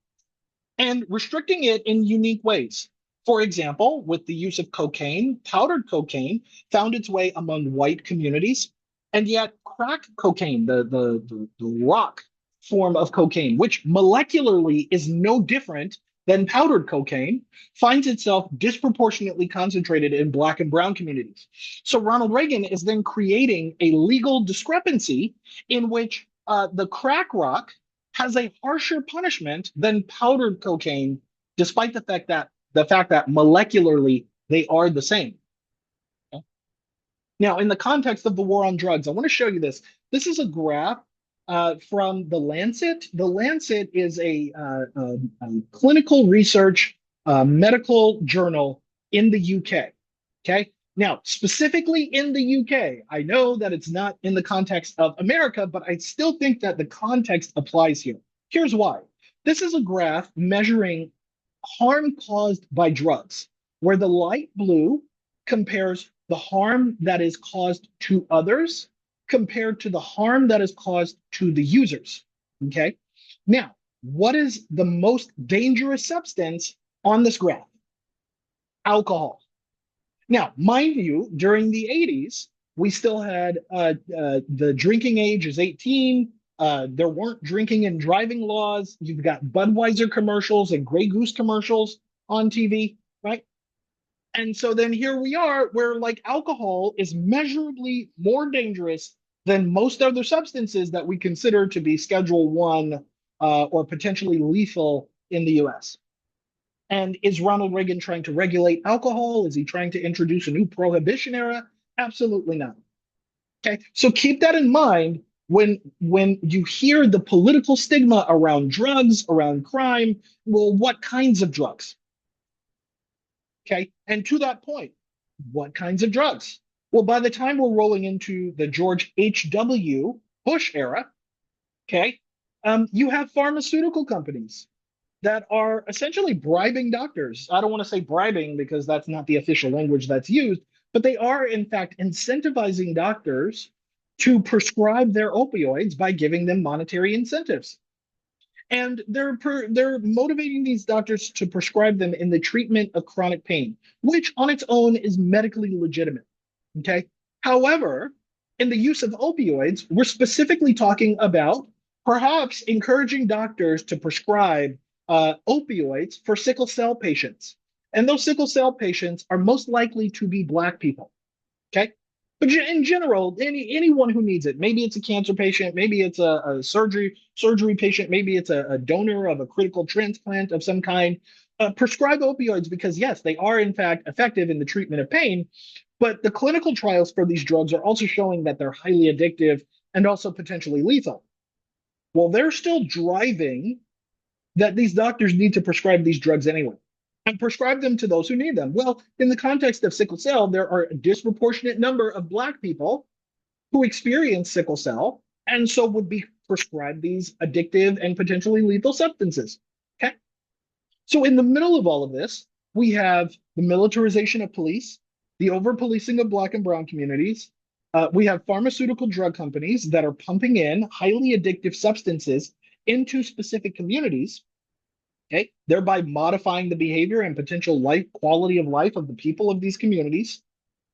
and restricting it in unique ways. For example, with the use of cocaine, powdered cocaine found its way among white communities, and yet crack cocaine, the rock form of cocaine, which molecularly is no different than powdered cocaine, finds itself disproportionately concentrated in Black and Brown communities. So Ronald Reagan is then creating a legal discrepancy in which the crack rock has a harsher punishment than powdered cocaine, despite the fact that molecularly they are the same. Okay? Now, in the context of the war on drugs, I want to show you this. This is a graph from the Lancet. The Lancet is a clinical research medical journal in the UK. Okay. Now, specifically in the UK, I know that it's not in the context of America, but I still think that the context applies here. Here's why. This is a graph measuring harm caused by drugs, where the light blue compares the harm that is caused to others compared to the harm that is caused to the users. Okay. Now, what is the most dangerous substance on this graph? Alcohol. Now, mind you, during the 80s, we still had the drinking age is 18. There weren't drinking and driving laws. You've got Budweiser commercials and Grey Goose commercials on TV, right? And so then here we are, where like alcohol is measurably more dangerous than most other substances that we consider to be Schedule One or potentially lethal in the U.S. And is Ronald Reagan trying to regulate alcohol? Is he trying to introduce a new prohibition era? Absolutely not. Okay, so keep that in mind when you hear the political stigma around drugs, around crime. Well, what kinds of drugs? Okay, and to that point, What kinds of drugs? Well, by the time we're rolling into the George H.W. Bush era, okay, you have pharmaceutical companies that are essentially bribing doctors. I don't want to say bribing because that's not the official language that's used, but they are, in fact, incentivizing doctors to prescribe their opioids by giving them monetary incentives. And they're motivating these doctors to prescribe them in the treatment of chronic pain, which on its own is medically legitimate. Okay. However, in the use of opioids, we're specifically talking about perhaps encouraging doctors to prescribe opioids for sickle cell patients. And those sickle cell patients are most likely to be Black people. Okay. But in general, anyone who needs it, maybe it's a cancer patient, maybe it's a surgery patient, maybe it's a donor of a critical transplant of some kind, prescribe opioids because yes, they are in fact effective in the treatment of pain. But the clinical trials for these drugs are also showing that they're highly addictive and also potentially lethal. Well, they're still driving that these doctors need to prescribe these drugs anyway and prescribe them to those who need them. Well, in the context of sickle cell, there are a disproportionate number of Black people who experience sickle cell and so would be prescribed these addictive and potentially lethal substances. Okay. So, in the middle of all of this, we have the militarization of police, the over policing of Black and Brown communities. We have pharmaceutical drug companies that are pumping in highly addictive substances into specific communities, okay, thereby modifying the behavior and potential life quality of life of the people of these communities.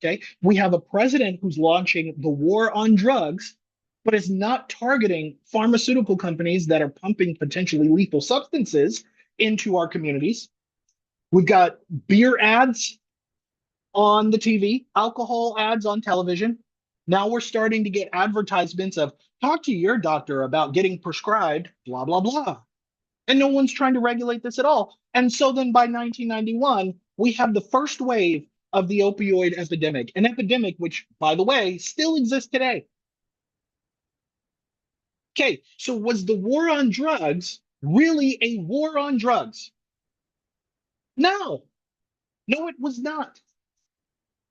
Okay, we have a president who's launching the war on drugs, but is not targeting pharmaceutical companies that are pumping potentially lethal substances into our communities. We've got beer ads on the TV, alcohol ads on television. Now we're starting to get advertisements of talk to your doctor about getting prescribed blah blah blah, and no one's trying to regulate this at all. And so then by 1991, we have the first wave of the opioid epidemic, an epidemic which, by the way, still exists today. Okay, so was the war on drugs really a war on drugs? No, no, it was not.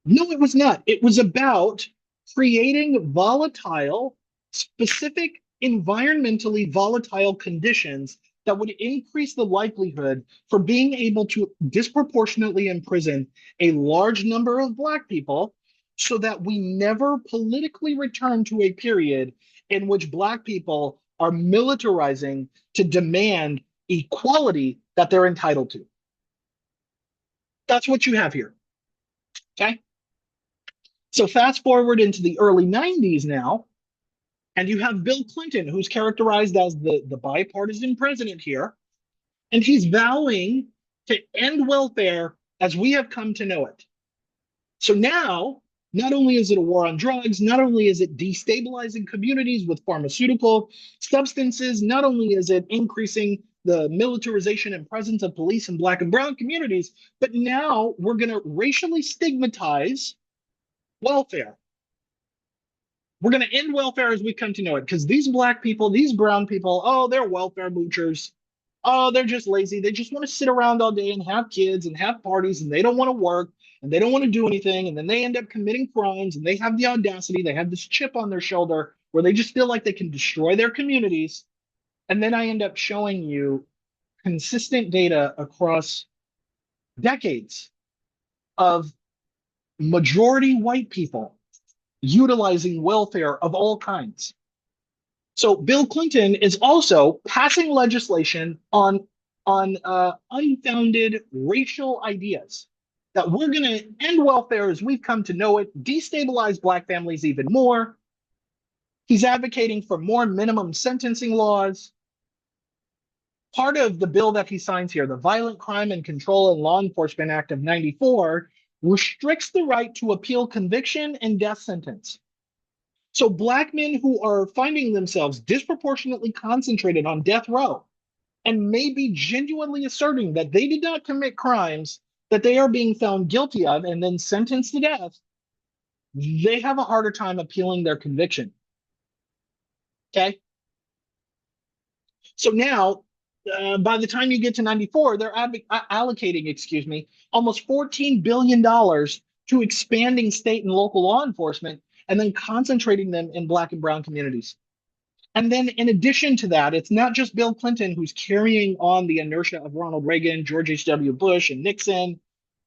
No, it was not. It was about creating volatile, specific, environmentally volatile conditions that would increase the likelihood for being able to disproportionately imprison a large number of Black people so that we never politically return to a period in which Black people are militarizing to demand equality that they're entitled to. That's what you have here. Okay. So fast forward into the early 90s now, and you have Bill Clinton, who's characterized as the bipartisan president here, and he's vowing to end welfare as we have come to know it. So now, not only is it a war on drugs, not only is it destabilizing communities with pharmaceutical substances, not only is it increasing the militarization and presence of police in Black and Brown communities, but now we're going to racially stigmatize welfare. We're going to end welfare as we come to know it because these Black people, these brown people, oh, they're welfare moochers. Oh, they're just lazy. They just want to sit around all day and have kids and have parties and they don't want to work and they don't want to do anything. And then they end up committing crimes and they have the audacity. They have this chip on their shoulder where they just feel like they can destroy their communities. And then I end up showing you consistent data across decades of majority white people utilizing welfare of all kinds. So Bill Clinton is also passing legislation on unfounded racial ideas that we're going to end welfare as we've come to know it, destabilize Black families even more. He's advocating for more minimum sentencing laws. Part of the bill that he signs here, the Violent Crime and Control and Law Enforcement Act of 94, restricts the right to appeal conviction and death sentence. So Black men who are finding themselves disproportionately concentrated on death row and may be genuinely asserting that they did not commit crimes that they are being found guilty of and then sentenced to death, they have a harder time appealing their conviction. Okay. So now, by the time you get to 94, they're allocating, excuse me, almost $14 billion to expanding state and local law enforcement and then concentrating them in Black and brown communities. And then, in addition to that, it's not just Bill Clinton who's carrying on the inertia of Ronald Reagan, George H.W. Bush, and Nixon,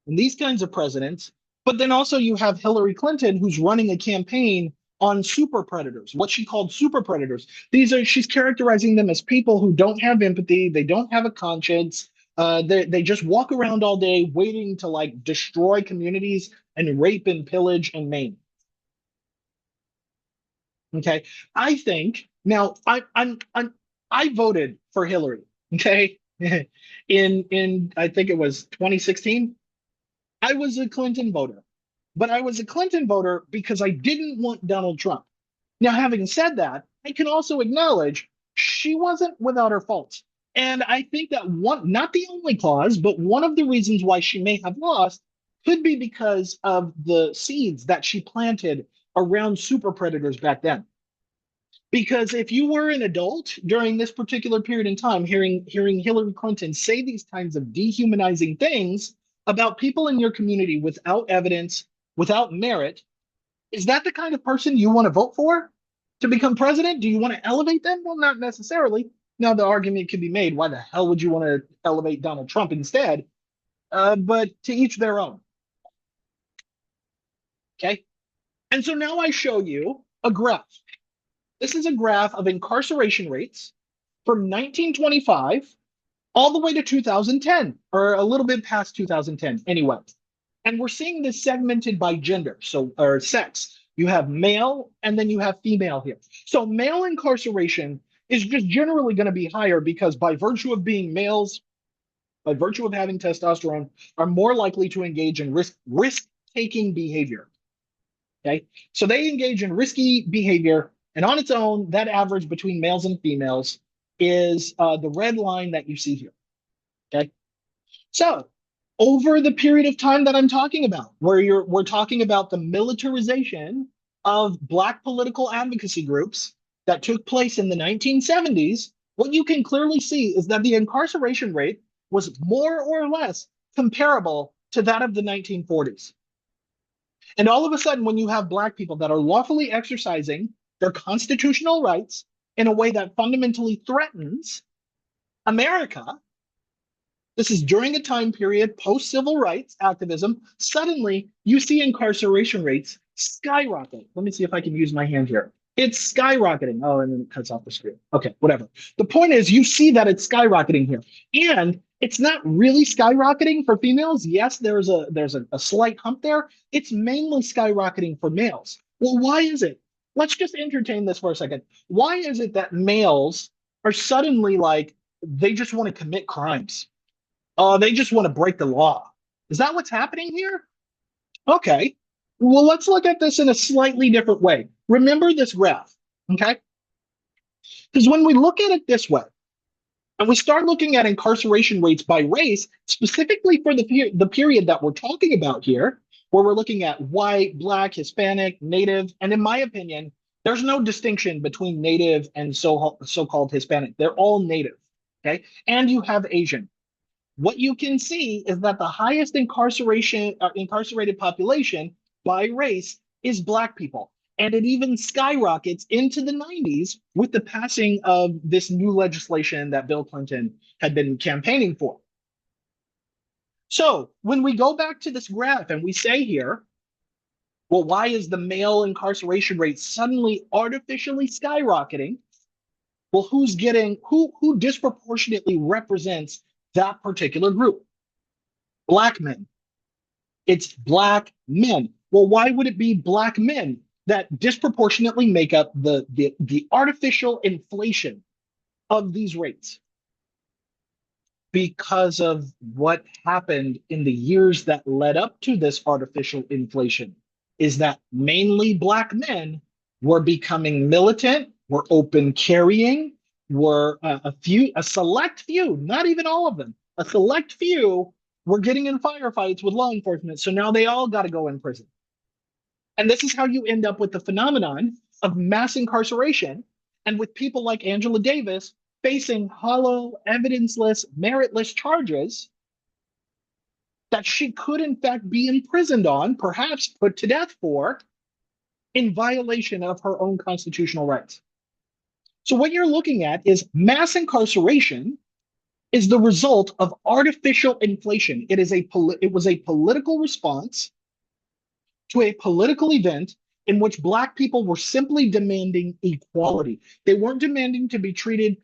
and these kinds of presidents. But then also you have Hillary Clinton who's running a campaign on super predators, what she called super predators. She's characterizing them as people who don't have empathy, they don't have a conscience, they just walk around all day waiting to like destroy communities and rape and pillage and maim. Okay, I think now I voted for Hillary. Okay, in I think it was 2016. I was a Clinton voter, but I was a Clinton voter because I didn't want Donald Trump. Now, having said that, I can also acknowledge she wasn't without her faults. And I think that one, not the only cause, but one of the reasons why she may have lost could be because of the seeds that she planted around super predators back then. Because if you were an adult during this particular period in time, hearing Hillary Clinton say these kinds of dehumanizing things about people in your community without evidence, without merit, is that the kind of person you want to vote for to become president? Do you want to elevate them? Well, not necessarily. Now, the argument can be made, why the hell would you want to elevate Donald Trump instead? But to each their own. Okay. And so now I show you a graph. This is a graph of incarceration rates from 1925 all the way to 2010, or a little bit past 2010 anyway. And we're seeing this segmented by gender, so or sex. You have male and then you have female here. So male incarceration is just generally going to be higher because by virtue of being males, by virtue of having testosterone, are more likely to engage in risk-taking behavior. Okay, so they engage in risky behavior, and on its own, that average between males and females is the red line that you see here. Okay, so over the period of time that I'm talking about, where we're talking about the militarization of Black political advocacy groups that took place in the 1970s, what you can clearly see is that the incarceration rate was more or less comparable to that of the 1940s. And all of a sudden, when you have Black people that are lawfully exercising their constitutional rights in a way that fundamentally threatens America, this is during a time period post civil rights activism, suddenly you see incarceration rates skyrocket. Let me see if I can use my hand here. It's skyrocketing. Oh, and then it cuts off the screen. Okay, whatever. The point is, you see that it's skyrocketing here. And it's not really skyrocketing for females. Yes, there's a slight hump there. It's mainly skyrocketing for males. Well, why is it? Let's just entertain this for a second. Why is it that males are suddenly like, they just want to commit crimes? They just want to break the law. Is that what's happening here? Okay. Well, let's look at this in a slightly different way. Remember this graph, okay? Because when we look at it this way, and we start looking at incarceration rates by race, specifically for the period that we're talking about here, where we're looking at white, Black, Hispanic, Native, and in my opinion, there's no distinction between Native and so-called Hispanic. They're all Native, okay? And you have Asian. What you can see is that the highest incarcerated population by race is Black people. And it even skyrockets into the 90s with the passing of this new legislation that Bill Clinton had been campaigning for. So when we go back to this graph and we say here, well, why is the male incarceration rate suddenly artificially skyrocketing? Well, who disproportionately represents that particular group? Black men. It's Black men. Well, why would it be Black men that disproportionately make up the artificial inflation of these rates? Because of what happened in the years that led up to this artificial inflation, is that mainly Black men were becoming militant, were open carrying, were a select few, not even all of them, a select few were getting in firefights with law enforcement. So now they all got to go in prison. And this is how you end up with the phenomenon of mass incarceration, and with people like Angela Davis facing hollow, evidenceless, meritless charges that she could, in fact, be imprisoned on, perhaps put to death for, in violation of her own constitutional rights. So, what you're looking at is mass incarceration is the result of artificial inflation. It was a political response to a political event in which Black people were simply demanding equality. They weren't demanding to be treated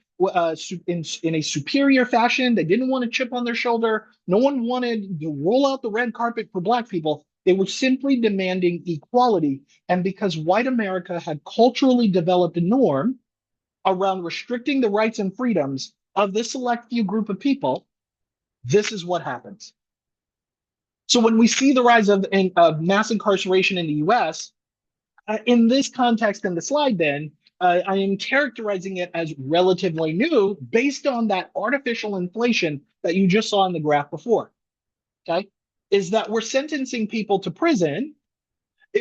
in a superior fashion. They didn't want a chip on their shoulder. No one wanted to roll out the red carpet for Black people. They were simply demanding equality. And because white America had culturally developed a norm around restricting the rights and freedoms of this select few group of people, this is what happens. So when we see the rise of mass incarceration in the US, in this context in the slide, then I am characterizing it as relatively new based on that artificial inflation that you just saw in the graph before. Okay, is that we're sentencing people to prison.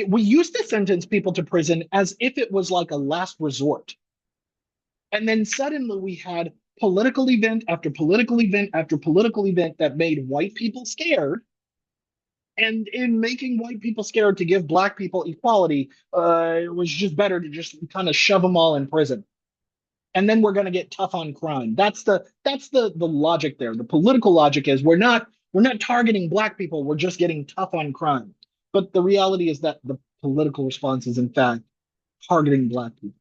We used to sentence people to prison as if it was like a last resort. And then suddenly we had political event after political event after political event that made white people scared. And in making white people scared to give Black people equality, it was just better to just kind of shove them all in prison. And then we're going to get tough on crime. That's the logic there. The political logic is we're not targeting Black people. We're just getting tough on crime. But the reality is that the political response is in fact targeting Black people.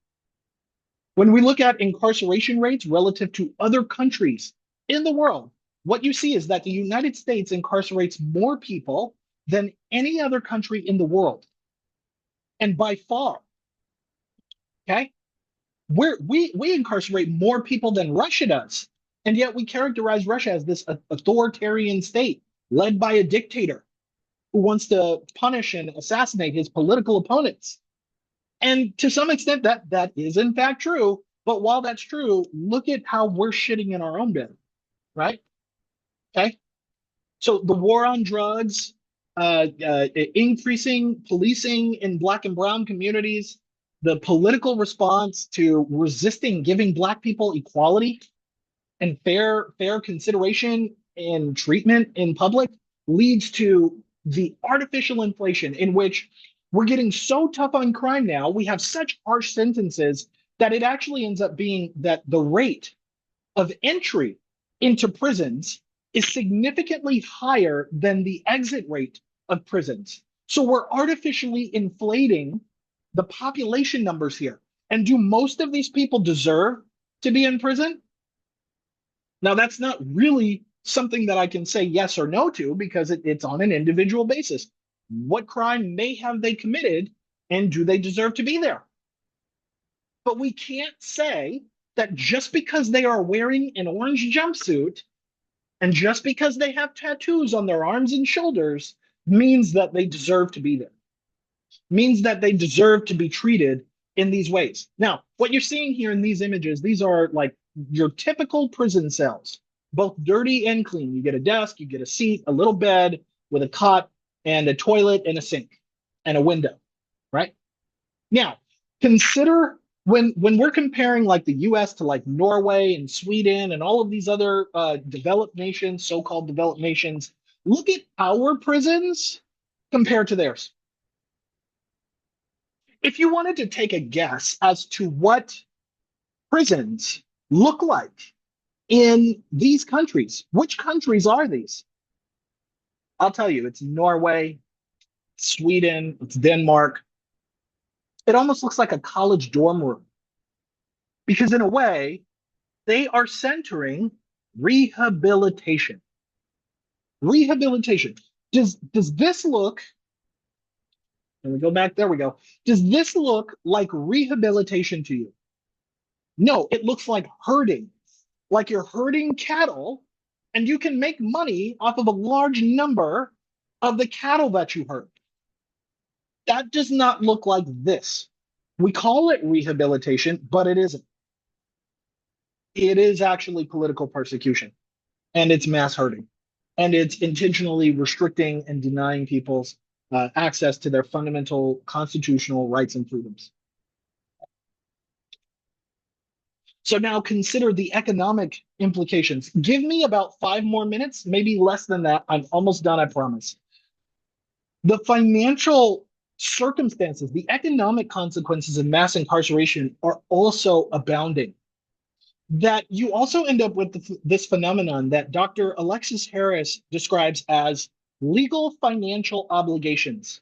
When we look at incarceration rates relative to other countries in the world, what you see is that the United States incarcerates more people than any other country in the world. And by far, okay, we incarcerate more people than Russia does. And yet we characterize Russia as this authoritarian state led by a dictator who wants to punish and assassinate his political opponents. And to some extent, that is in fact true. But while that's true, look at how we're shitting in our own bed, right? Okay. So the war on drugs, increasing policing in Black and brown communities, the political response to resisting giving Black people equality and fair consideration and treatment in public leads to the artificial inflation in which we're getting so tough on crime now, we have such harsh sentences that it actually ends up being that the rate of entry into prisons is significantly higher than the exit rate of prisons. So we're artificially inflating the population numbers here. And do most of these people deserve to be in prison? Now, that's not really something that I can say yes or no to because it's on an individual basis. What crime may have they committed and do they deserve to be there? But we can't say that just because they are wearing an orange jumpsuit and just because they have tattoos on their arms and shoulders means that they deserve to be there, means that they deserve to be treated in these ways. Now, what you're seeing here in these images, these are like your typical prison cells, both dirty and clean. You get a desk, you get a seat, a little bed with a cot and a toilet and a sink and a window, right? Now, consider when we're comparing like the US to like Norway and Sweden and all of these other developed nations, so-called developed nations, look at our prisons compared to theirs. If you wanted to take a guess as to what prisons look like in these countries, which countries are these? I'll tell you, it's Norway, Sweden, it's Denmark. It almost looks like a college dorm room because in a way, they are centering rehabilitation. Rehabilitation. Does this look, and we go back, there we go. Does this look like rehabilitation to you? No, it looks like you're herding cattle, and you can make money off of a large number of the cattle that you herd. That does not look like this. We call it rehabilitation, but it isn't. It is actually political persecution, and it's mass herding, and it's intentionally restricting and denying people's access to their fundamental constitutional rights and freedoms. So now consider the economic implications. Give me about 5 more minutes, maybe less than that. I'm almost done, I promise. The financial circumstances, the economic consequences of mass incarceration are also abounding. That you also end up with this phenomenon that Dr. Alexis Harris describes as legal financial obligations,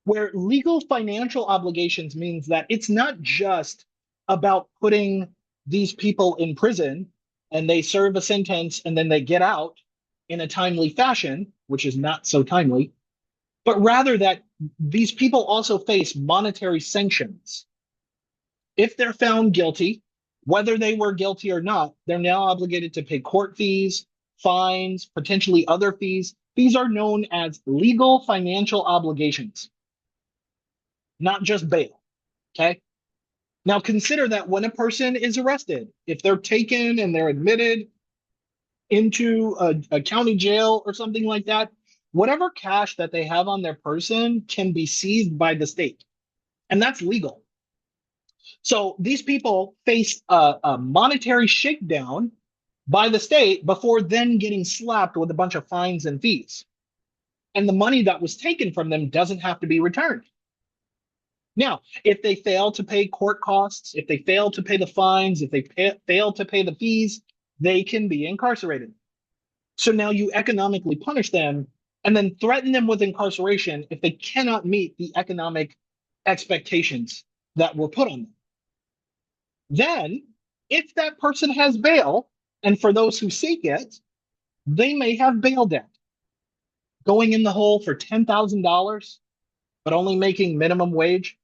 where legal financial obligations means that it's not just about putting these people in prison and they serve a sentence and then they get out in a timely fashion, which is not so timely, but rather that these people also face monetary sanctions. If they're found guilty, whether they were guilty or not, they're now obligated to pay court fees, fines, potentially other fees. These are known as legal financial obligations, not just bail. Okay. Now consider that when a person is arrested, if they're taken and they're admitted into a county jail or something like that, whatever cash that they have on their person can be seized by the state. And that's legal. So these people face a monetary shakedown by the state before then getting slapped with a bunch of fines and fees. And the money that was taken from them doesn't have to be returned. Now, if they fail to pay court costs, if they fail to pay the fines, if they fail to pay the fees, they can be incarcerated. So now you economically punish them and then threaten them with incarceration if they cannot meet the economic expectations that were put on them. Then, if that person has bail, and for those who seek it, they may have bail debt. Going in the hole for $10,000, but only making minimum wage.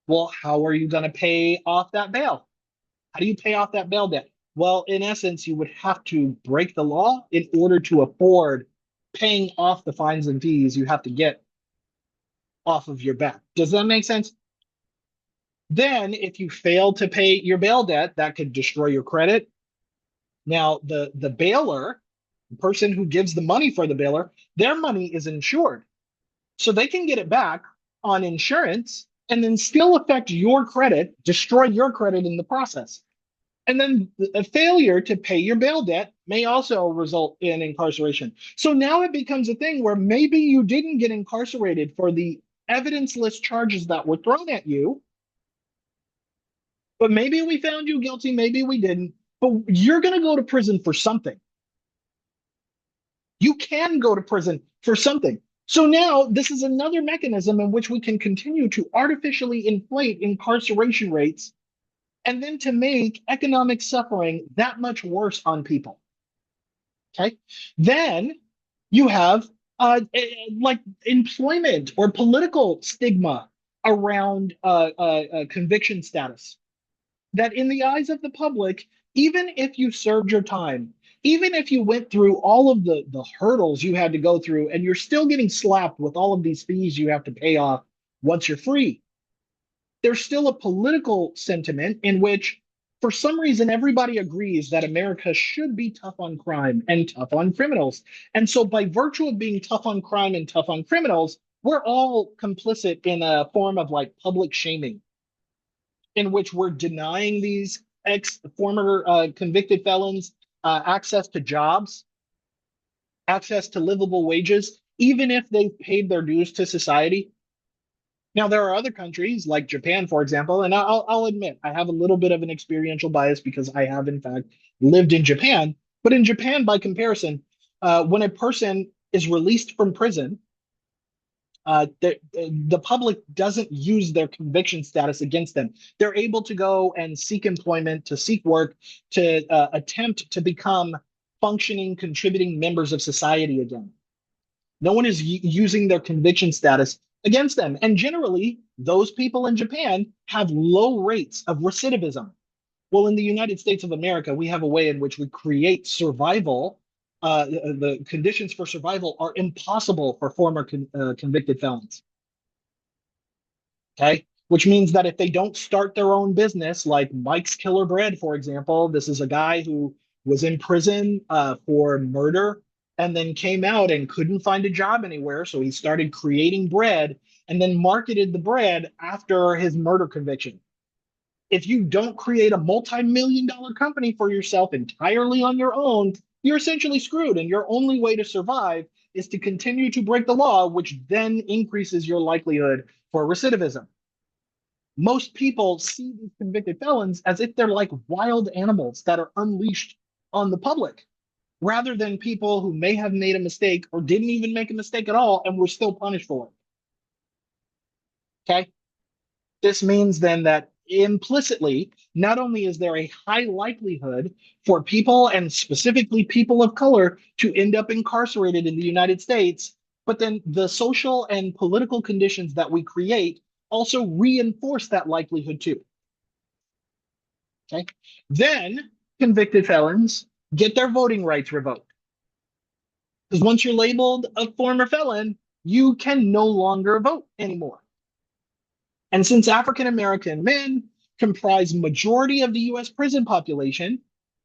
Well, how are you going to pay off that bail? How do you pay off that bail debt? Well, in essence, you would have to break the law in order to afford paying off the fines and fees you have to get off of your back. Does that make sense? Then, if you fail to pay your bail debt, that could destroy your credit. Now, the bailer, the person who gives the money for the bailer, their money is insured. So they can get it back on insurance and then still affect your credit, destroy your credit in the process. And then a failure to pay your bail debt may also result in incarceration. So now it becomes a thing where maybe you didn't get incarcerated for the evidence-less charges that were thrown at you, but maybe we found you guilty, maybe we didn't, but you're going to go to prison for something. You can go to prison for something. So now this is another mechanism in which we can continue to artificially inflate incarceration rates and then to make economic suffering that much worse on people. Okay. Then you have like employment or political stigma around conviction status. That in the eyes of the public, even if you served your time, even if you went through all of the hurdles you had to go through, and you're still getting slapped with all of these fees you have to pay off once you're free, there's still a political sentiment in which, for some reason, everybody agrees that America should be tough on crime and tough on criminals. And so, by virtue of being tough on crime and tough on criminals, we're all complicit in a form of like public shaming in which we're denying these former convicted felons access to jobs, access to livable wages, even if they've paid their dues to society. Now, there are other countries like Japan, for example, and I'll admit I have a little bit of an experiential bias because I have, in fact, lived in Japan. But in Japan, by comparison, when a person is released from prison, the public doesn't use their conviction status against them. They're able to go and seek employment, to seek work, to attempt to become functioning, contributing members of society again. No one is using their conviction status against them. And generally, those people in Japan have low rates of recidivism. Well, in the United States of America, we have a way in which we create survival. The conditions for survival are impossible for former convicted felons. Okay. Which means that if they don't start their own business, like Mike's Killer Bread, for example, this is a guy who was in prison for murder and then came out and couldn't find a job anywhere. So he started creating bread and then marketed the bread after his murder conviction. If you don't create a multi-million dollar company for yourself entirely on your own, you're essentially screwed. And your only way to survive is to continue to break the law, which then increases your likelihood for recidivism. Most people see these convicted felons as if they're like wild animals that are unleashed on the public, rather than people who may have made a mistake or didn't even make a mistake at all and were still punished for it. Okay. This means then that implicitly, not only is there a high likelihood for people and specifically people of color to end up incarcerated in the United States, but then the social and political conditions that we create also reinforce that likelihood too. Okay. Then convicted felons get their voting rights revoked. Because once you're labeled a former felon, you can no longer vote anymore. And since African American men comprise majority of the US prison population,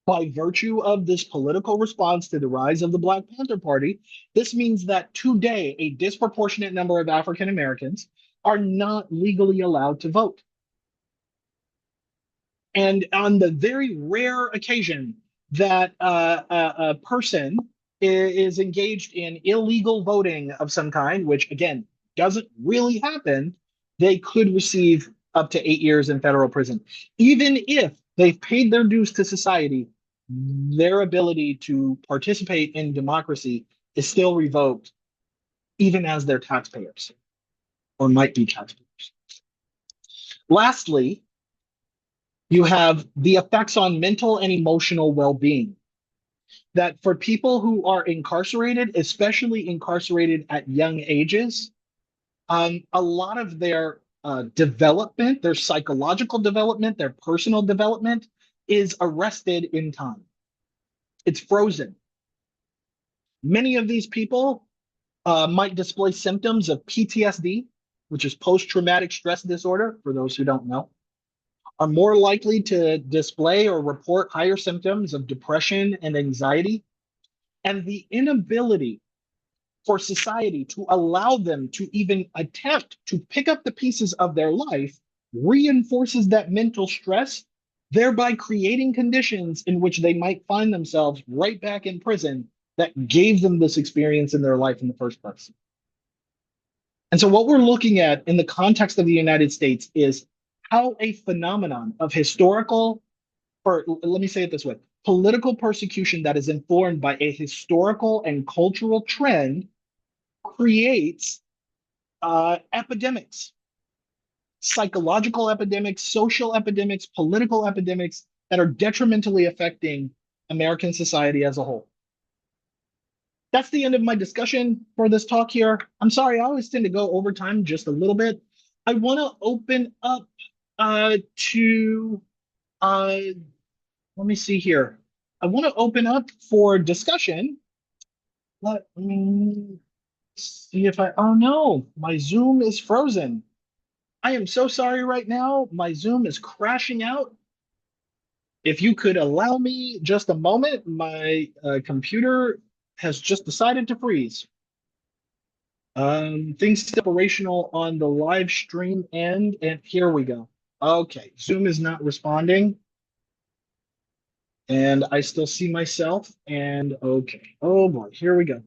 by virtue of this political response to the rise of the Black Panther Party, this means that today a disproportionate number of African Americans are not legally allowed to vote. And on the very rare occasion that a person is engaged in illegal voting of some kind, which again doesn't really happen, they could receive up to 8 years in federal prison. Even if they've paid their dues to society, their ability to participate in democracy is still revoked, even as they're taxpayers or might be taxpayers. Lastly, you have the effects on mental and emotional well-being. That for people who are incarcerated, especially incarcerated at young ages, a lot of their development, their psychological development, their personal development is arrested in time. It's frozen. Many of these people might display symptoms of PTSD, which is post-traumatic stress disorder, for those who don't know, are more likely to display or report higher symptoms of depression and anxiety, and the inability for society to allow them to even attempt to pick up the pieces of their life reinforces that mental stress, thereby creating conditions in which they might find themselves right back in prison that gave them this experience in their life in the first place. And so, what we're looking at in the context of the United States is how a phenomenon of historical, or let me say it this way, political persecution that is informed by a historical and cultural trend creates epidemics, psychological epidemics, social epidemics, political epidemics that are detrimentally affecting American society as a whole. That's the end of my discussion for this talk here. I'm sorry, I always tend to go over time just a little bit. I want to open up to, let me see here. I want to open up for discussion. Let me see if oh no, my Zoom is frozen. I am so sorry right now. My Zoom is crashing out. If you could allow me just a moment, my computer has just decided to freeze. Things operational on the live stream end, and here we go. Okay, Zoom is not responding, and I still see myself, and okay. Oh boy, here we go.